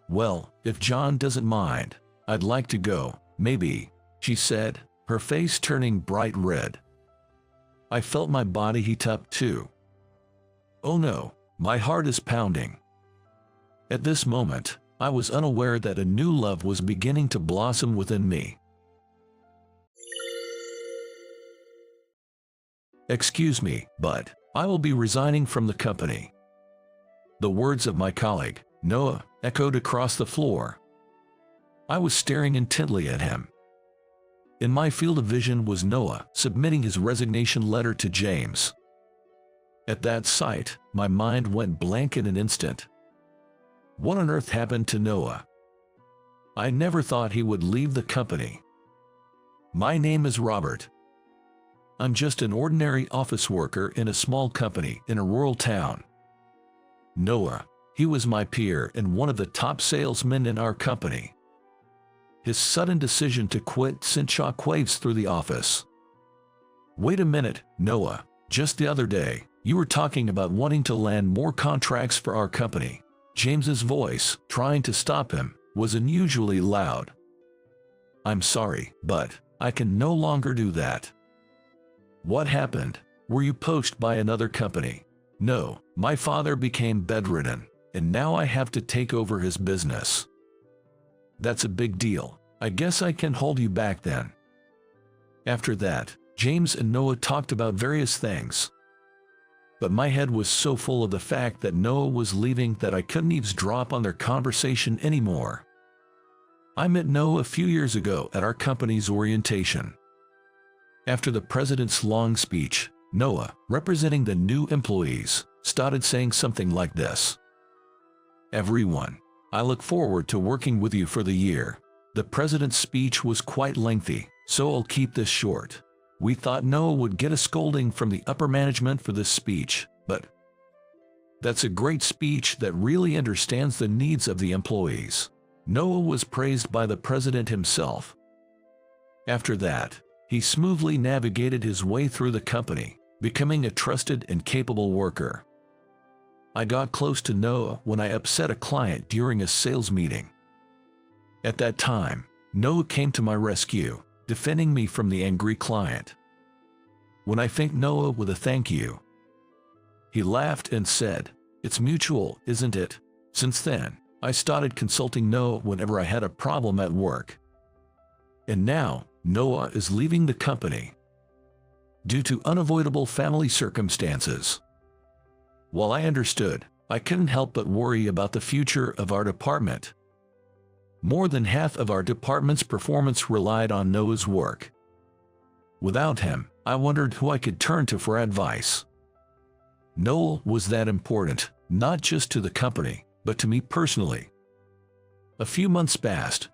[SPEAKER 1] Well, if John doesn't mind, I'd like to go, maybe, she said, her face turning bright red. I felt my body heat up too. Oh no, my heart is pounding. At this moment, I was unaware that a new love was beginning to blossom within me. Excuse me, but I will be resigning from the company. The words of my colleague, Noah, echoed across the floor. I was staring intently at him. In my field of vision was Noah submitting his resignation letter to James. At that sight, my mind went blank in an instant. What on earth happened to Noah? I never thought he would leave the company. My name is Robert. I'm just an ordinary office worker in a small company in a rural town. Noah, he was my peer and one of the top salesmen in our company. His sudden decision to quit sent shockwaves through the office. Wait a minute, Noah, just the other day, you were talking about wanting to land more contracts for our company. James's voice, trying to stop him, was unusually loud. I'm sorry, but I can no longer do that. What happened? Were you poached by another company? No, my father became bedridden, and now I have to take over his business. That's a big deal. I guess I can hold you back then. After that, James and Noah talked about various things. But my head was so full of the fact that Noah was leaving that I couldn't eavesdrop on their conversation anymore. I met Noah a few years ago at our company's orientation. After the president's long speech, Noah, representing the new employees, started saying something like this. Everyone, I look forward to working with you for the year. The president's speech was quite lengthy, so I'll keep this short. We thought Noah would get a scolding from the upper management for this speech, but that's a great speech that really understands the needs of the employees. Noah was praised by the president himself. After that, he smoothly navigated his way through the company, becoming a trusted and capable worker. I got close to Noah when I upset a client during a sales meeting. At that time, Noah came to my rescue, defending me from the angry client. When I thanked Noah with a thank you, he laughed and said, "It's mutual, isn't it?" Since then, I started consulting Noah whenever I had a problem at work. And now, Noah is leaving the company due to unavoidable family circumstances. While I understood, I couldn't help but worry about the future of our department. More than half of our department's performance relied on Noah's work. Without him, I wondered who I could turn to for advice. Noah was that important, not just to the company, but to me personally. A few months passed.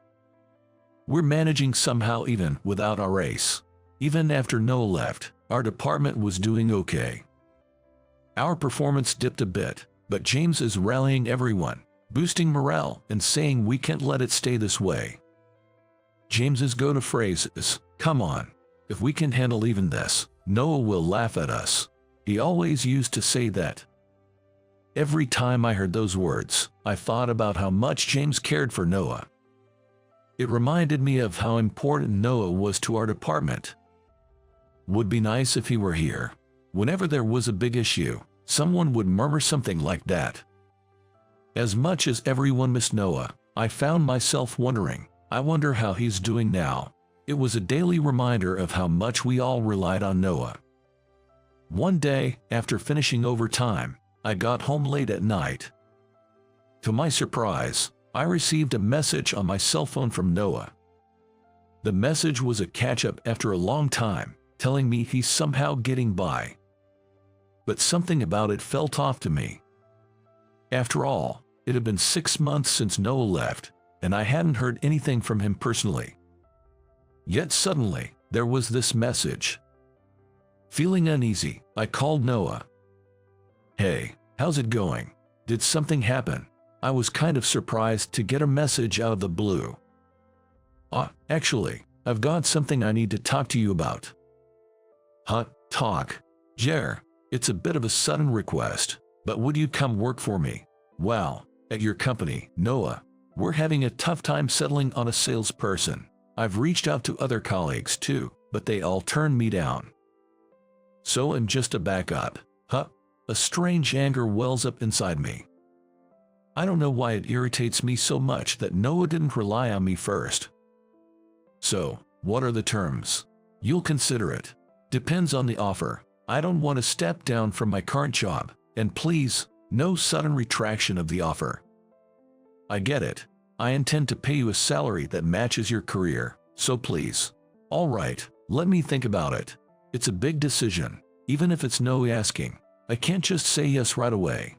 [SPEAKER 1] We're managing somehow even without our ace. Even after Noah left, our department was doing okay. Our performance dipped a bit, but James is rallying everyone, boosting morale and saying we can't let it stay this way. James's go-to phrase is, "Come on, if we can handle even this, Noah will laugh at us." He always used to say that. Every time I heard those words, I thought about how much James cared for Noah. It reminded me of how important Noah was to our department. Would be nice if he were here. Whenever there was a big issue, someone would murmur something like that. As much as everyone missed Noah, I found myself wondering, I wonder how he's doing now. It was a daily reminder of how much we all relied on Noah. One day, after finishing overtime, I got home late at night. To my surprise, I received a message on my cell phone from Noah. The message was a catch-up after a long time, telling me he's somehow getting by. But something about it felt off to me. After all, it had been 6 months since Noah left, and I hadn't heard anything from him personally. Yet suddenly, there was this message. Feeling uneasy, I called Noah. "Hey, how's it going? Did something happen?" I was kind of surprised to get a message out of the blue. Actually, I've got something I need to talk to you about. Talk. Jer, it's a bit of a sudden request, but would you come work for me? Well, at your company, Noah, we're having a tough time settling on a salesperson. I've reached out to other colleagues too, but they all turned me down. So I'm just a backup. A strange anger wells up inside me. I don't know why it irritates me so much that Noah didn't rely on me first. So, what are the terms? You'll consider it. Depends on the offer. I don't want to step down from my current job, and please, no sudden retraction of the offer. I get it. I intend to pay you a salary that matches your career, so please. All right, let me think about it. It's a big decision, even if it's no asking. I can't just say yes right away.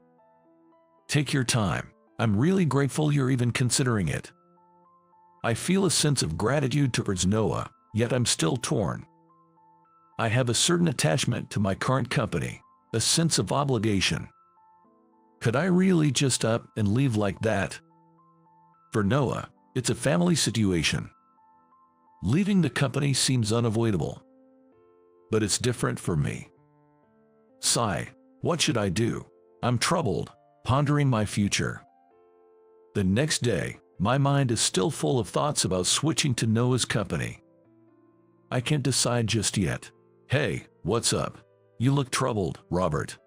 [SPEAKER 1] Take your time. I'm really grateful you're even considering it. I feel a sense of gratitude towards Noah, yet I'm still torn. I have a certain attachment to my current company, a sense of obligation. Could I really just up and leave like that? For Noah, it's a family situation. Leaving the company seems unavoidable. But it's different for me. Sigh, what should I do? I'm troubled, pondering my future. The next day, my mind is still full of thoughts about switching to Noah's company. I can't decide just yet. Hey, what's up? You look troubled, Robert.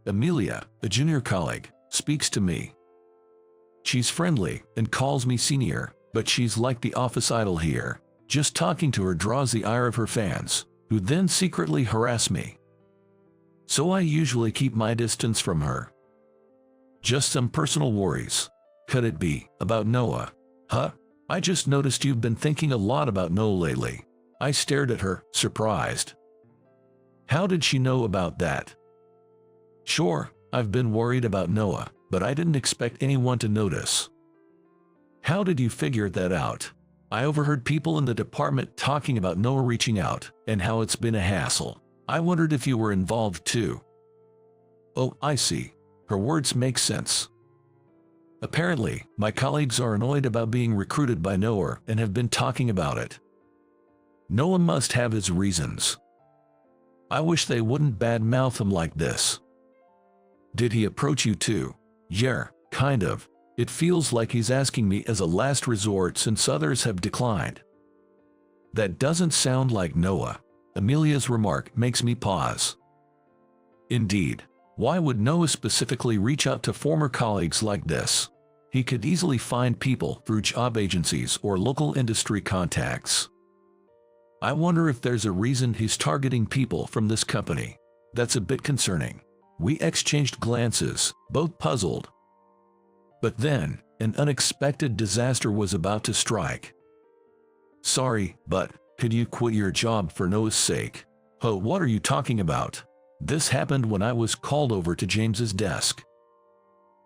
[SPEAKER 1] Amelia, a junior colleague, speaks to me. She's friendly and calls me senior, but she's like the office idol here. Just talking to her draws the ire of her fans, who then secretly harass me. So I usually keep my distance from her. Just some personal worries. Could it be about Noah? I just noticed you've been thinking a lot about Noah lately. I stared at her, surprised. How did she know about that? Sure, I've been worried about Noah, but I didn't expect anyone to notice. How did you figure that out? I overheard people in the department talking about Noah reaching out, and how it's been a hassle. I wondered if you were involved too. Oh, I see. Her words make sense. Apparently, my colleagues are annoyed about being recruited by Noah and have been talking about it. Noah must have his reasons. I wish they wouldn't badmouth him like this. Did he approach you too? Yeah, kind of. It feels like he's asking me as a last resort since others have declined. That doesn't sound like Noah. Amelia's remark makes me pause. Indeed, why would Noah specifically reach out to former colleagues like this? He could easily find people through job agencies or local industry contacts. I wonder if there's a reason he's targeting people from this company. That's a bit concerning. We exchanged glances, both puzzled. But then, an unexpected disaster was about to strike. Sorry, but could you quit your job for Noah's sake? Oh, what are you talking about? This happened when I was called over to James's desk.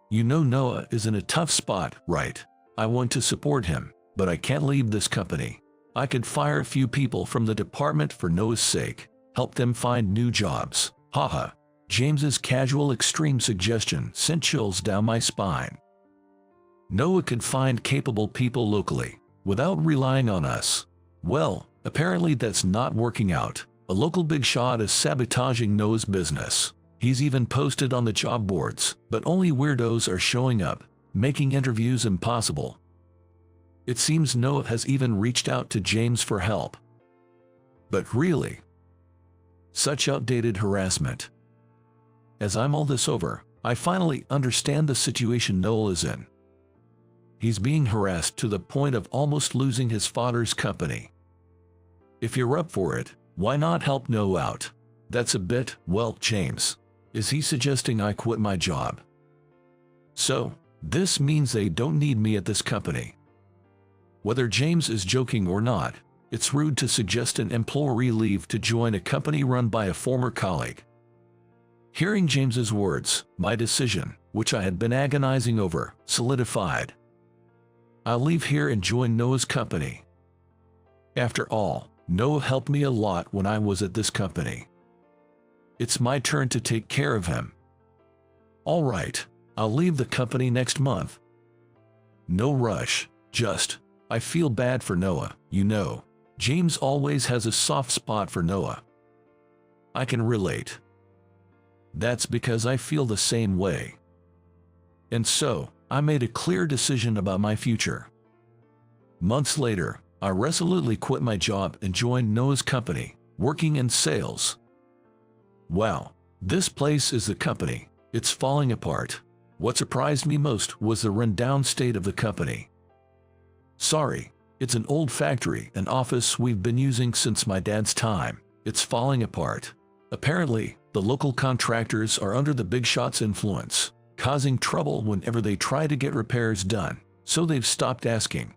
[SPEAKER 1] You know Noah is in a tough spot, right? I want to support him, but I can't leave this company. I could fire a few people from the department for Noah's sake, help them find new jobs. Haha. James's casual extreme suggestion sent chills down my spine. Noah could find capable people locally, without relying on us. Well, apparently that's not working out. A local big shot is sabotaging Noah's business. He's even posted on the job boards, but only weirdos are showing up, making interviews impossible. It seems Noah has even reached out to James for help. But really, such outdated harassment. As I'm all this over, I finally understand the situation Noah is in. He's being harassed to the point of almost losing his father's company. If you're up for it, why not help Noah out? That's a bit, well, James. Is he suggesting I quit my job? So, this means they don't need me at this company. Whether James is joking or not, it's rude to suggest an employee leave to join a company run by a former colleague. Hearing James's words, my decision, which I had been agonizing over, solidified. I'll leave here and join Noah's company. After all, Noah helped me a lot when I was at this company. It's my turn to take care of him. All right, I'll leave the company next month. No rush, just, I feel bad for Noah, you know. James always has a soft spot for Noah. I can relate. That's because I feel the same way. And so, I made a clear decision about my future. Months later, I resolutely quit my job and joined Noah's company, working in sales. Wow, this place is the company. It's falling apart. What surprised me most was the rundown state of the company. Sorry, it's an old factory and office we've been using since my dad's time. It's falling apart. Apparently, the local contractors are under the big shot's influence, causing trouble whenever they try to get repairs done, so they've stopped asking.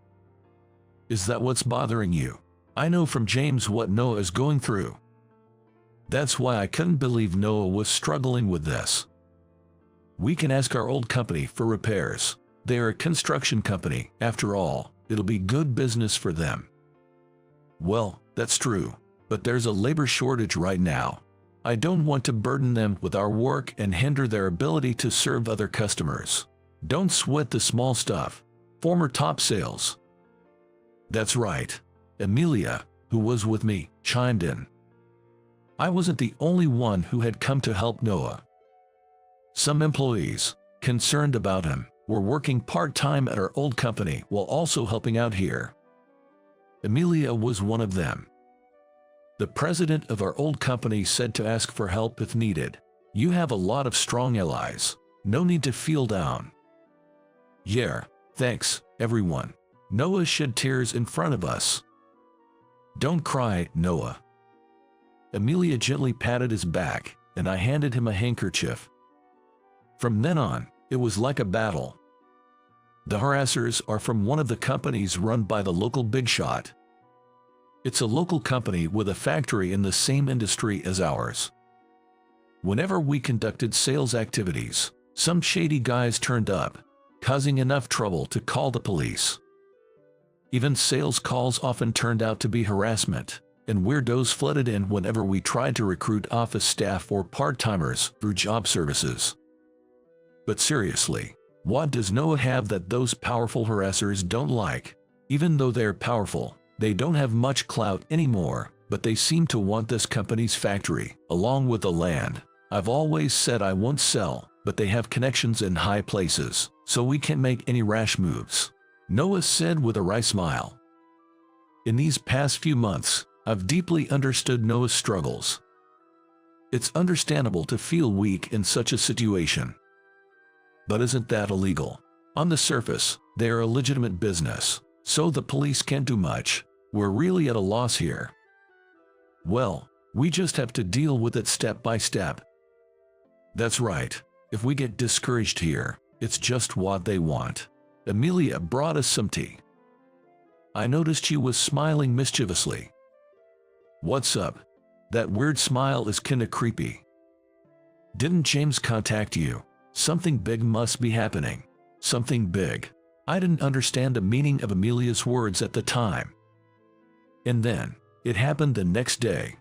[SPEAKER 1] Is that what's bothering you? I know from James what Noah is going through. That's why I couldn't believe Noah was struggling with this. We can ask our old company for repairs. They are a construction company, after all. It'll be good business for them. Well, that's true, but there's a labor shortage right now. I don't want to burden them with our work and hinder their ability to serve other customers. Don't sweat the small stuff. Former top sales. That's right. Amelia, who was with me, chimed in. I wasn't the only one who had come to help Noah. Some employees, concerned about him, were working part-time at our old company while also helping out here. Amelia was one of them. The president of our old company said to ask for help if needed. You have a lot of strong allies. No need to feel down. Yeah, thanks, everyone. Noah shed tears in front of us. Don't cry, Noah. Amelia gently patted his back, and I handed him a handkerchief. From then on, it was like a battle. The harassers are from one of the companies run by the local big shot. It's a local company with a factory in the same industry as ours. Whenever we conducted sales activities, some shady guys turned up, causing enough trouble to call the police. Even sales calls often turned out to be harassment, and weirdos flooded in whenever we tried to recruit office staff or part-timers through job services. But seriously, what does Noah have that those powerful harassers don't like? Even though they're powerful, they don't have much clout anymore, but they seem to want this company's factory, along with the land. I've always said I won't sell, but they have connections in high places, so we can't make any rash moves. Noah said with a wry smile. In these past few months, I've deeply understood Noah's struggles. It's understandable to feel weak in such a situation. But isn't that illegal? On the surface, they are a legitimate business, so the police can't do much. We're really at a loss here. Well, we just have to deal with it step by step. That's right. If we get discouraged here, it's just what they want. Amelia brought us some tea. I noticed she was smiling mischievously. What's up? That weird smile is kinda creepy. Didn't James contact you? Something big must be happening. Something big. I didn't understand the meaning of Amelia's words at the time. And then, it happened the next day.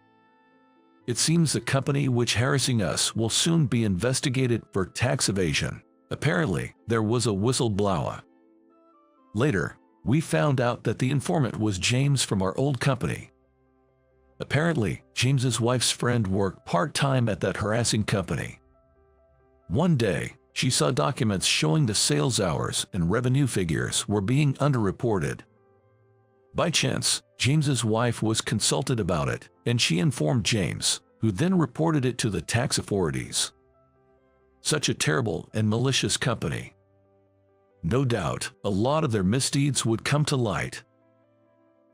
[SPEAKER 1] It seems the company which harassing us will soon be investigated for tax evasion. Apparently, there was a whistleblower. Later, we found out that the informant was James from our old company. Apparently, James's wife's friend worked part-time at that harassing company. One day, she saw documents showing the sales hours and revenue figures were being underreported. By chance, James's wife was consulted about it, and she informed James, who then reported it to the tax authorities. Such a terrible and malicious company. No doubt, a lot of their misdeeds would come to light.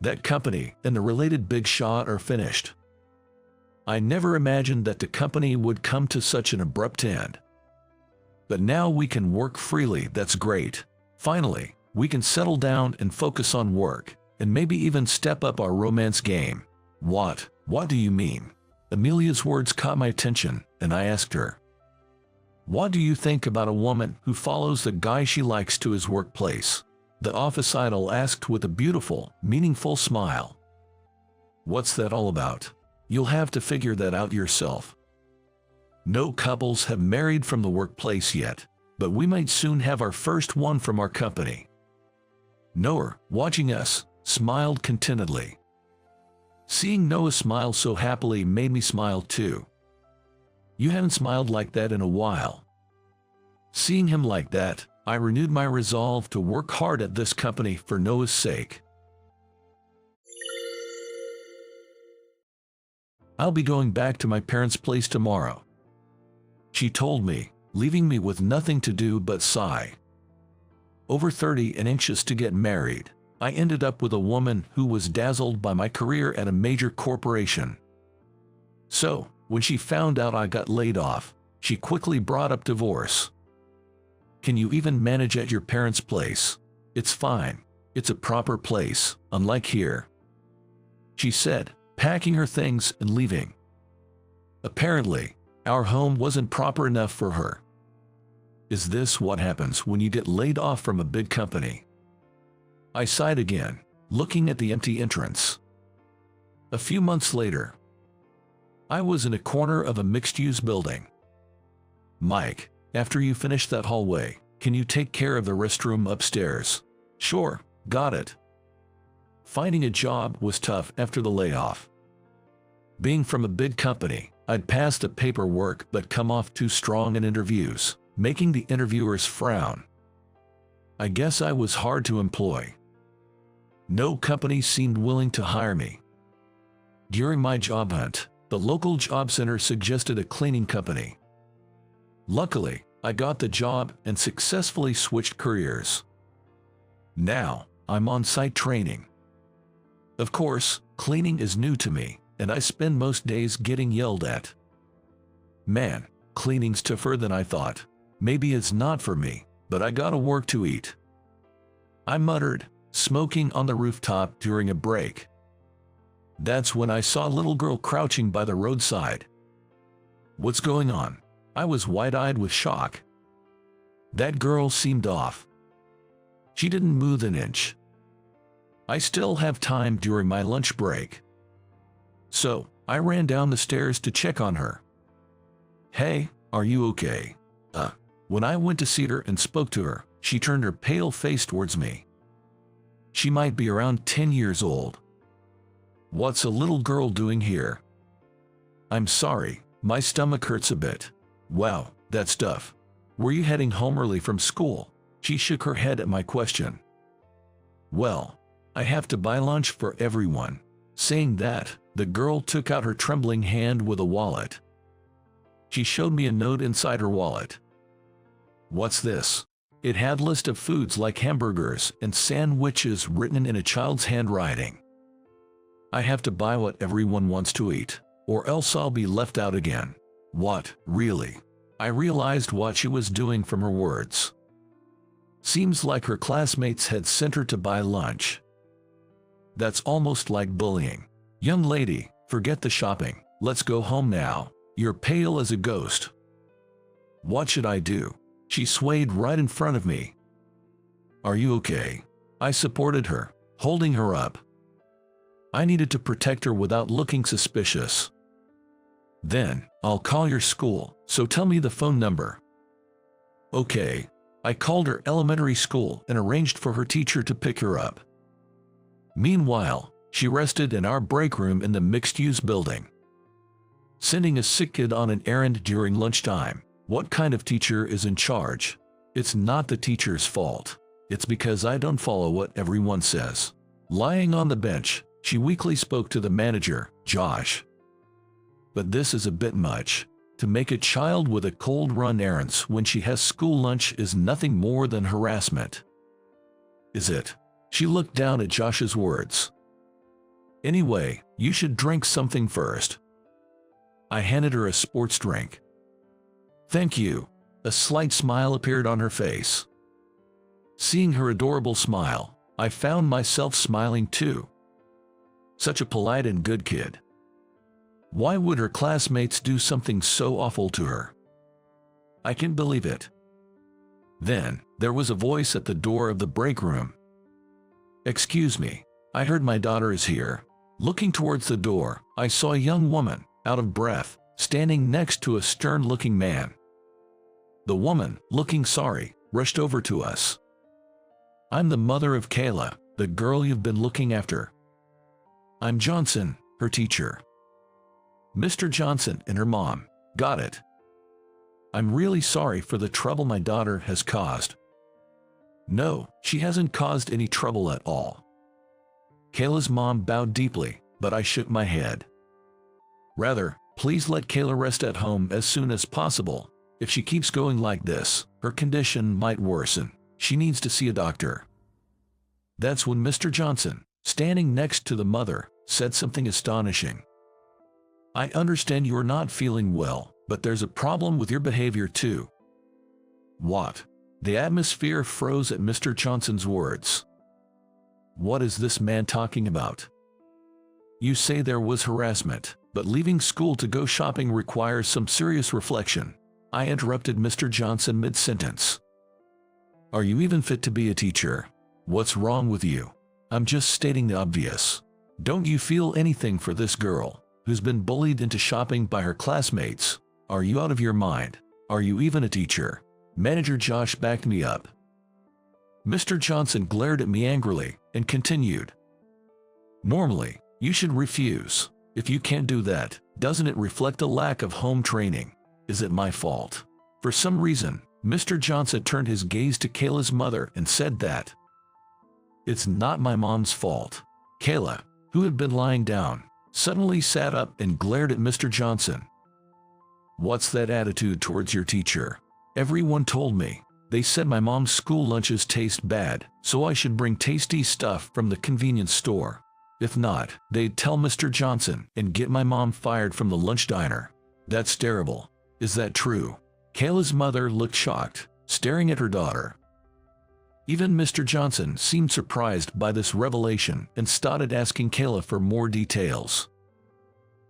[SPEAKER 1] That company and the related big shot are finished. I never imagined that the company would come to such an abrupt end. But now we can work freely, that's great. Finally, we can settle down and focus on work, and maybe even step up our romance game. What do you mean? Amelia's words caught my attention, and I asked her. What do you think about a woman who follows the guy she likes to his workplace? The office idol asked with a beautiful, meaningful smile. What's that all about? You'll have to figure that out yourself. No couples have married from the workplace yet. but we might soon have our first one from our company." Noah, watching us, smiled contentedly. Seeing Noah smile so happily made me smile too. "You haven't smiled like that in a while." Seeing him like that, I renewed my resolve to work hard at this company for Noah's sake. "I'll be going back to my parents' place tomorrow," she told me, leaving me with nothing to do but sigh. Over 30 and anxious to get married, I ended up with a woman who was dazzled by my career at a major corporation. So, when she found out I got laid off, she quickly brought up divorce. "Can you even manage at your parents' place?" "It's fine. It's a proper place, unlike here," she said, packing her things and leaving. Apparently, our home wasn't proper enough for her. Is this what happens when you get laid off from a big company? I sighed again, looking at the empty entrance. A few months later, I was in a corner of a mixed-use building. "Mike, after you finish that hallway, can you take care of the restroom upstairs?" "Sure, got it." Finding a job was tough after the layoff. Being from a big company, I'd passed the paperwork but come off too strong in interviews, making the interviewers frown. I guess I was hard to employ. No company seemed willing to hire me. During my job hunt, the local job center suggested a cleaning company. Luckily, I got the job and successfully switched careers. Now, I'm on site training. Of course, cleaning is new to me, and I spend most days getting yelled at. "Man, cleaning's tougher than I thought. Maybe it's not for me, but I gotta work to eat," I muttered, smoking on the rooftop during a break. That's when I saw a little girl crouching by the roadside. "What's going on?" I was wide-eyed with shock. That girl seemed off. She didn't move an inch. I still have time during my lunch break, so I ran down the stairs to check on her. "Hey, are you okay?" When I went to see her and spoke to her, she turned her pale face towards me. She might be around 10 years old. "What's a little girl doing here?" "I'm sorry, my stomach hurts a bit." "Wow, that's tough. Were you heading home early from school?" She shook her head at my question. "Well, I have to buy lunch for everyone." Saying that, the girl took out her trembling hand with a wallet. She showed me a note inside her wallet. "What's this?" It had a list of foods like hamburgers and sandwiches written in a child's handwriting. "I have to buy what everyone wants to eat, or else I'll be left out again." What, really? I realized what she was doing from her words. Seems like her classmates had sent her to buy lunch. That's almost like bullying. "Young lady, forget the shopping. Let's go home now. You're pale as a ghost." What should I do? She swayed right in front of me. "Are you okay?" I supported her, holding her up. I needed to protect her without looking suspicious. "Then, I'll call your school, so tell me the phone number." Okay. I called her elementary school and arranged for her teacher to pick her up. Meanwhile, she rested in our break room in the mixed-use building. Sending a sick kid on an errand during lunchtime. What kind of teacher is in charge? It's not the teacher's fault. It's because I don't follow what everyone says. Lying on the bench, she weakly spoke to the manager, Josh. But this is a bit much. To make a child with a cold run errands when she has school lunch is nothing more than harassment. Is it? She looked down at Josh's words. "Anyway, you should drink something first." I handed her a sports drink. "Thank you." A slight smile appeared on her face. Seeing her adorable smile, I found myself smiling too. Such a polite and good kid. Why would her classmates do something so awful to her? I can't believe it. Then, there was a voice at the door of the break room. "Excuse me, I heard my daughter is here." Looking towards the door, I saw a young woman, out of breath, standing next to a stern-looking man. The woman, looking sorry, rushed over to us. "I'm the mother of Kayla, the girl you've been looking after. I'm Johnson, her teacher." Mr. Johnson and her mom. "Got it. I'm really sorry for the trouble my daughter has caused." "No, she hasn't caused any trouble at all." Kayla's mom bowed deeply, but I shook my head. "Rather, please let Kayla rest at home as soon as possible. If she keeps going like this, her condition might worsen. She needs to see a doctor." That's when Mr. Johnson, standing next to the mother, said something astonishing. "I understand you are not feeling well, but there's a problem with your behavior too." "What?" The atmosphere froze at Mr. Johnson's words. What is this man talking about? "You say there was harassment, but leaving school to go shopping requires some serious reflection." I interrupted Mr. Johnson mid-sentence. "Are you even fit to be a teacher? What's wrong with you? I'm just stating the obvious. Don't you feel anything for this girl, who's been bullied into shopping by her classmates? Are you out of your mind? Are you even a teacher?" Manager Josh backed me up. Mr. Johnson glared at me angrily and continued. "Normally, you should refuse. If you can't do that, doesn't it reflect a lack of home training? Is it my fault?" For some reason, Mr. Johnson turned his gaze to Kayla's mother and said that. "It's not my mom's fault." Kayla, who had been lying down, suddenly sat up and glared at Mr. Johnson. "What's that attitude towards your teacher? Everyone told me. They said my mom's school lunches taste bad, so I should bring tasty stuff from the convenience store. If not, they'd tell Mr. Johnson and get my mom fired from the lunch diner. That's terrible. Is that true?" Kayla's mother looked shocked, staring at her daughter. Even Mr. Johnson seemed surprised by this revelation and started asking Kayla for more details.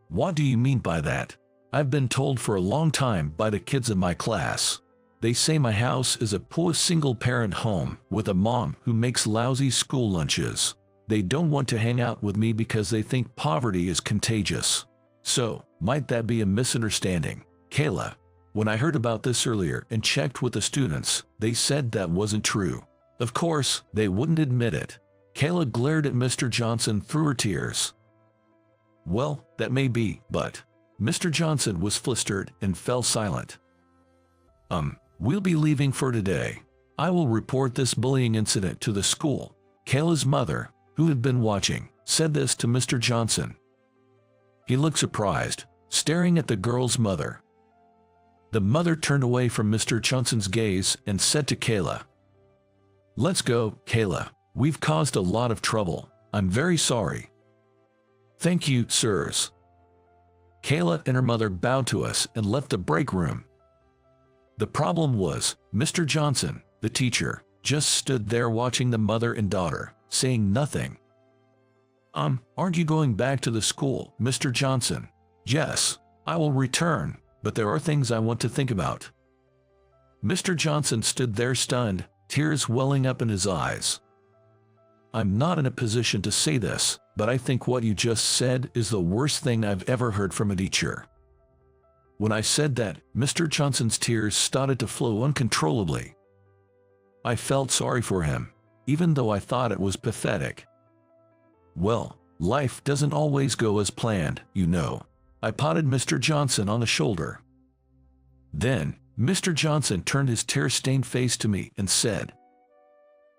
[SPEAKER 1] "What do you mean by that? I've been told for a long time by the kids in my class. They say my house is a poor single-parent home with a mom who makes lousy school lunches. They don't want to hang out with me because they think poverty is contagious. So, might that be a misunderstanding, Kayla? When I heard about this earlier and checked with the students, they said that wasn't true. Of course, they wouldn't admit it." Kayla glared at Mr. Johnson through her tears. "Well, that may be, but..." Mr. Johnson was flustered and fell silent. We'll be leaving for today. I will report this bullying incident to the school." Kayla's mother, who had been watching, said this to Mr. Johnson. He looked surprised, staring at the girl's mother. The mother turned away from Mr. Johnson's gaze and said to Kayla, "Let's go, Kayla. We've caused a lot of trouble. I'm very sorry." "Thank you, sirs." Kayla and her mother bowed to us and left the break room. The problem was, Mr. Johnson, the teacher, just stood there watching the mother and daughter, saying nothing. Aren't you going back to the school, Mr. Johnson?" "Yes, I will return, but there are things I want to think about." Mr. Johnson stood there stunned, tears welling up in his eyes. "I'm not in a position to say this, but I think what you just said is the worst thing I've ever heard from a teacher." When I said that, Mr. Johnson's tears started to flow uncontrollably. I felt sorry for him, even though I thought it was pathetic. "Well, life doesn't always go as planned, you know." I patted Mr. Johnson on the shoulder. Then, Mr. Johnson turned his tear-stained face to me and said,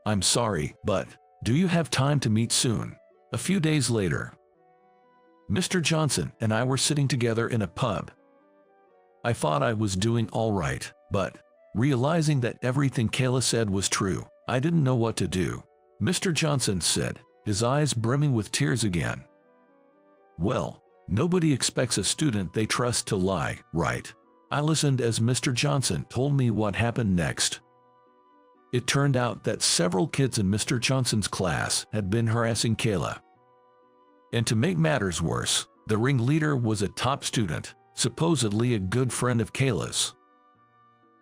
[SPEAKER 1] "I'm sorry, but do you have time to meet soon?" A few days later, Mr. Johnson and I were sitting together in a pub. I thought I was doing all right, but, realizing that everything Kayla said was true, I didn't know what to do. Mr. Johnson said, his eyes brimming with tears again, "Well, nobody expects a student they trust to lie, right?" I listened as Mr. Johnson told me what happened next. It turned out that several kids in Mr. Johnson's class had been harassing Kayla. And to make matters worse, the ringleader was a top student, supposedly a good friend of Kayla's.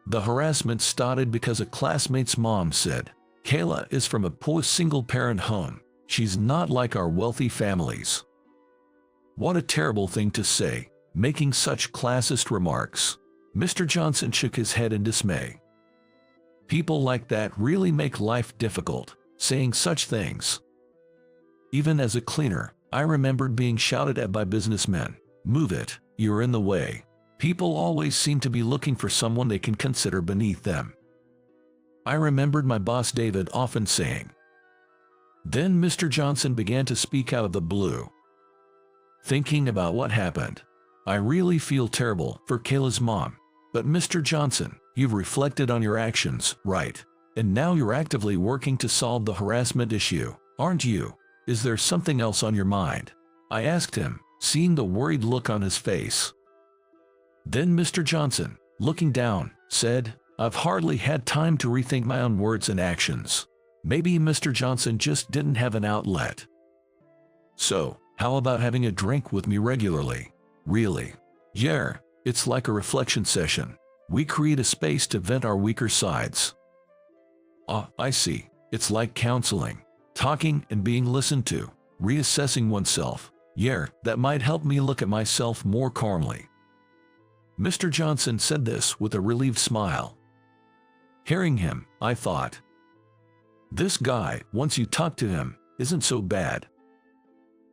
[SPEAKER 1] The harassment started because a classmate's mom said, "Kayla is from a poor single-parent home. She's not like our wealthy families." What a terrible thing to say, making such classist remarks. Mr. Johnson shook his head in dismay. People like that really make life difficult, saying such things. Even as a cleaner, I remembered being shouted at by businessmen. Move it, you're in the way. People always seem to be looking for someone they can consider beneath them. I remembered my boss David often saying. Then Mr. Johnson began to speak out of the blue. Thinking about what happened, I really feel terrible for Kayla's mom. But Mr. Johnson, you've reflected on your actions, right? And now you're actively working to solve the harassment issue, aren't you? Is there something else on your mind? I asked him, seeing the worried look on his face. Then Mr. Johnson, looking down, said, I've hardly had time to rethink my own words and actions. Maybe Mr. Johnson just didn't have an outlet. So, how about having a drink with me regularly? Really? Yeah, it's like a reflection session. We create a space to vent our weaker sides. Ah, I see. It's like counseling. Talking and being listened to. Reassessing oneself. Yeah, that might help me look at myself more calmly. Mr. Johnson said this with a relieved smile. Hearing him, I thought, this guy, once you talk to him, isn't so bad.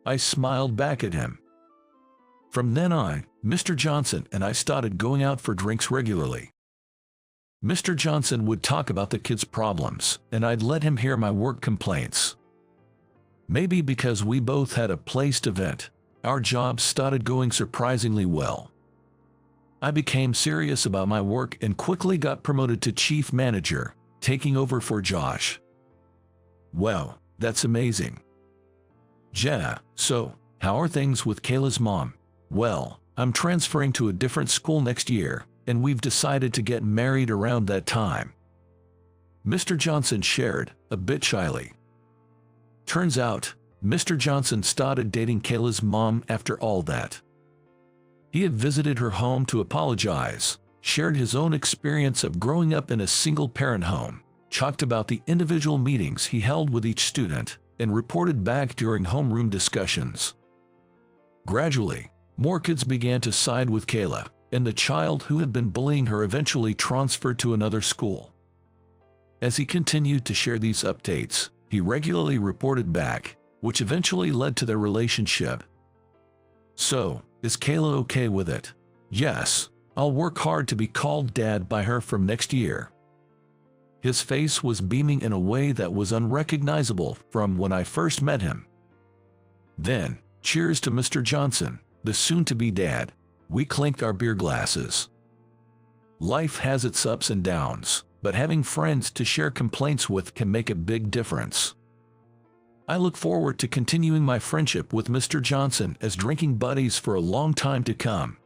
[SPEAKER 1] I smiled back at him. From then on, Mr. Johnson and I started going out for drinks regularly. Mr. Johnson would talk about the kids' problems, and I'd let him hear my work complaints. Maybe because we both had a place to vent, our jobs started going surprisingly well. I became serious about my work and quickly got promoted to chief manager, taking over for Josh. Wow, that's amazing. Yeah, so, how are things with Kayla's mom? Well, I'm transferring to a different school next year, and we've decided to get married around that time. Mr. Johnson shared, a bit shyly. Turns out, Mr. Johnson started dating Kayla's mom after all that. He had visited her home to apologize, shared his own experience of growing up in a single-parent home, talked about the individual meetings he held with each student, and reported back during homeroom discussions. Gradually, more kids began to side with Kayla, and the child who had been bullying her eventually transferred to another school. As he continued to share these updates, he regularly reported back, which eventually led to their relationship. So, is Kayla okay with it? Yes, I'll work hard to be called Dad by her from next year. His face was beaming in a way that was unrecognizable from when I first met him. Then, cheers to Mr. Johnson, the soon-to-be dad. We clinked our beer glasses. Life has its ups and downs, but having friends to share complaints with can make a big difference. I look forward to continuing my friendship with Mr. Johnson as drinking buddies for a long time to come.